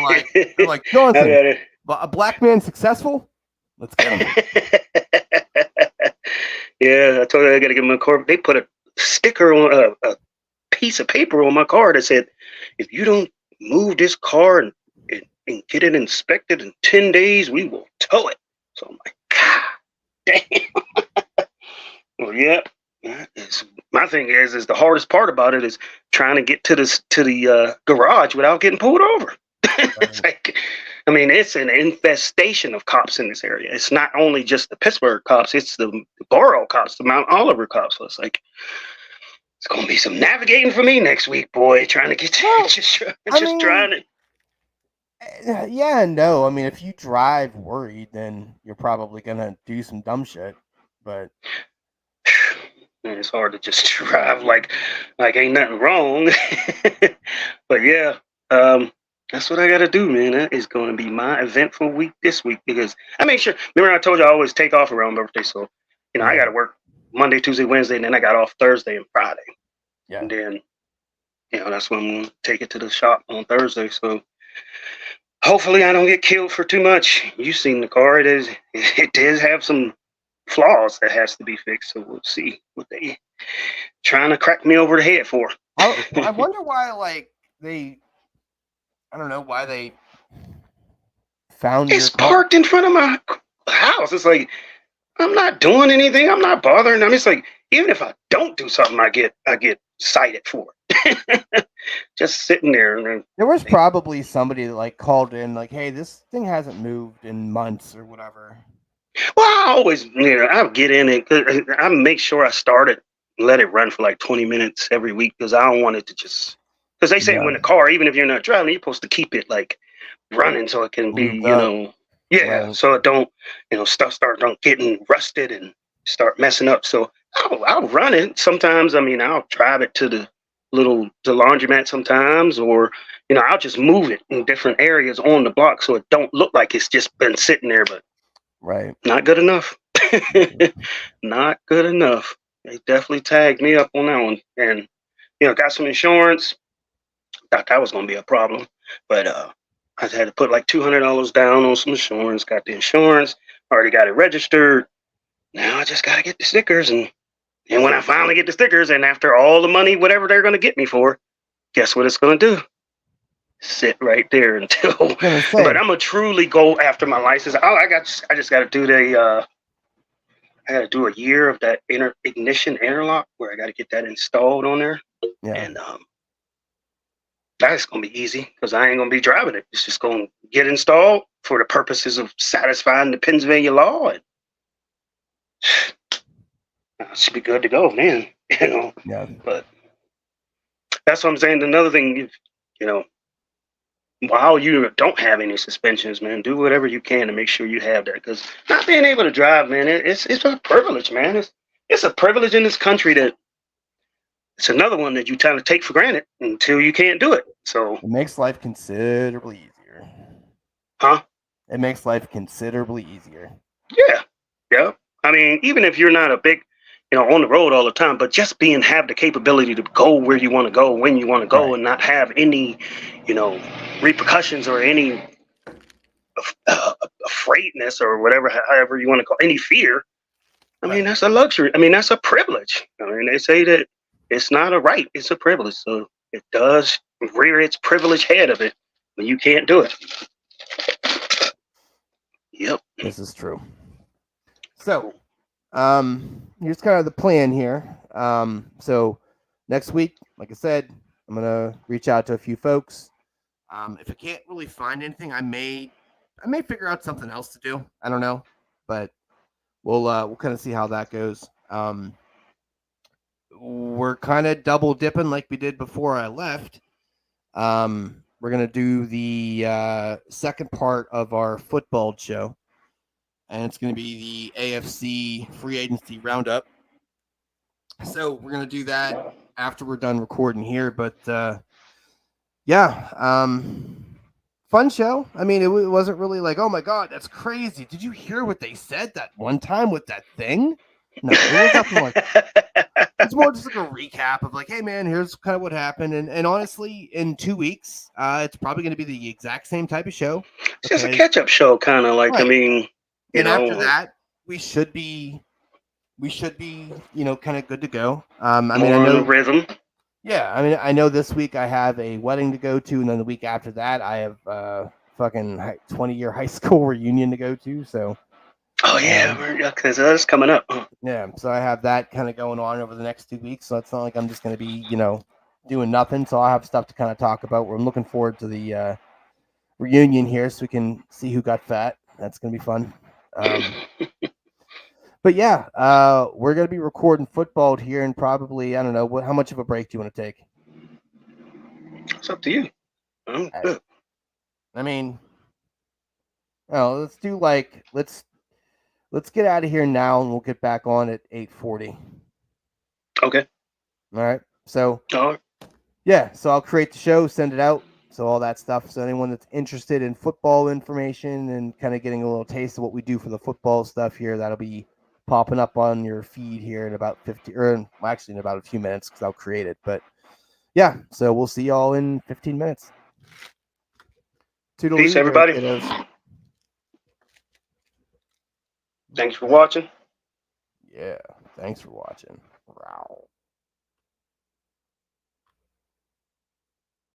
like, Jonathan, a black man successful? Let's get him. Yeah, I told you I got to give him a car. They put a sticker on a piece of paper on my car that said, if you don't move this car and get it inspected in 10 days, we will tow it. So I'm like, God damn. Well, yeah. My thing is the hardest part about it is trying to get to the garage without getting pulled over. It's like, I mean, it's an infestation of cops in this area. It's not only just the Pittsburgh cops; it's the borough cops, the Mount Oliver cops. So it's like, it's gonna be some navigating for me next week, boy. Trying to get trying to. Yeah and no. I mean, if you drive worried, then you're probably gonna do some dumb shit. But man, it's hard to just drive like ain't nothing wrong. But yeah, that's what I got to do, man. That is going to be my eventful week this week because I make sure. Remember, I told you I always take off around birthday, so I got to work Monday, Tuesday, Wednesday, and then I got off Thursday and Friday. Yeah, and then that's when I'm going to take it to the shop on Thursday. So hopefully, I don't get killed for too much. You've seen the car; it does have some flaws that has to be fixed. So we'll see what they trying to crack me over the head for. I wonder why, like I don't know why they found it's parked in front of my house. It's like I'm not doing anything. I'm not bothering them. It's like even if I don't do something, I get cited for it. Just sitting there. And there was probably somebody that like called in, like, "Hey, this thing hasn't moved in months or whatever." Well, I always, I'll get in it. I make sure I start it, let it run for like 20 minutes every week because I don't want it to just. Because they say when the car, even if you're not driving, you're supposed to keep it like running so it can be, so it don't, stuff don't getting rusted and start messing up. So I'll run it. Sometimes, I'll drive it to the laundromat sometimes, or, I'll just move it in different areas on the block so it don't look like it's just been sitting there. But Right. Not good enough. Not good enough. They definitely tagged me up on that one, and got some insurance. Thought that was gonna be a problem, but I had to put like $200 down on some insurance. Got the insurance. Already got it registered. Now I just gotta get the stickers, and when I finally get the stickers, and after all the money, whatever they're gonna get me for, guess what it's gonna do? Sit right there until. But I'm gonna truly go after my license. I just gotta do I gotta do a year of that ignition interlock where I gotta get that installed on there, Yeah. and that's gonna be easy because I ain't gonna be driving it. It's just gonna get installed for the purposes of satisfying the Pennsylvania law, and I should be good to go, man. Yeah. But that's what I'm saying. Another thing, while you don't have any suspensions, man, do whatever you can to make sure you have that. Because not being able to drive, man, it's a privilege, man. It's a privilege in this country that it's another one that you kind of take for granted until you can't do it. So it makes life considerably easier. Huh? It makes life considerably easier. Yeah. I mean, even if you're not a big, on the road all the time, but just have the capability to go where you want to go, when you want to go, Right. and not have any, repercussions or any afraidness or whatever, however you want to call any fear. I mean, that's a luxury. I mean, that's a privilege. I mean, they say that it's not a right; it's a privilege. So it does rear its privileged head of it when you can't do it. Yep. This is true. So, here's kind of the plan here. So next week, like I said, I'm gonna reach out to a few folks. If I can't really find anything, I may figure out something else to do. I don't know, but we'll kind of see how that goes. We're kind of double dipping like we did before I left. We're gonna do the second part of our football show, and it's gonna be the AFC free agency roundup. So we're gonna do that after we're done recording here. But fun show. I mean, it wasn't really like, oh my god, that's crazy. Did you hear what they said that one time with that thing? No, it was nothing like that. It's more just like a recap of like, hey man, here's kind of what happened. And honestly, in 2 weeks, it's probably going to be the exact same type of show. It's just a catch-up show, kind of like. Right. I mean, after that, we should be, kind of good to go. I mean, I know rhythm. Yeah, I mean, I know this week I have a wedding to go to, and then the week after that, I have fucking 20-year high school reunion to go to. So. Oh yeah, because that's coming up. Yeah, so I have that kind of going on over the next 2 weeks. So it's not like I'm just going to be, doing nothing. So I'll have stuff to kind of talk about. I'm looking forward to the reunion here, so we can see who got fat. That's going to be fun. But yeah, we're going to be recording football here, and probably, I don't know, how much of a break do you want to take? It's up to you. I mean, let's do let's get out of here now, and we'll get back on at 8:40. Okay. All right. So. Yeah. So I'll create the show, send it out. So all that stuff. So anyone that's interested in football information and kind of getting a little taste of what we do for the football stuff here, that'll be popping up on your feed here in about in about a few minutes because I'll create it. But yeah. So we'll see y'all in 15 minutes. Toodaloo, peace, everybody. Thanks for watching. Yeah, thanks for watching. Wow.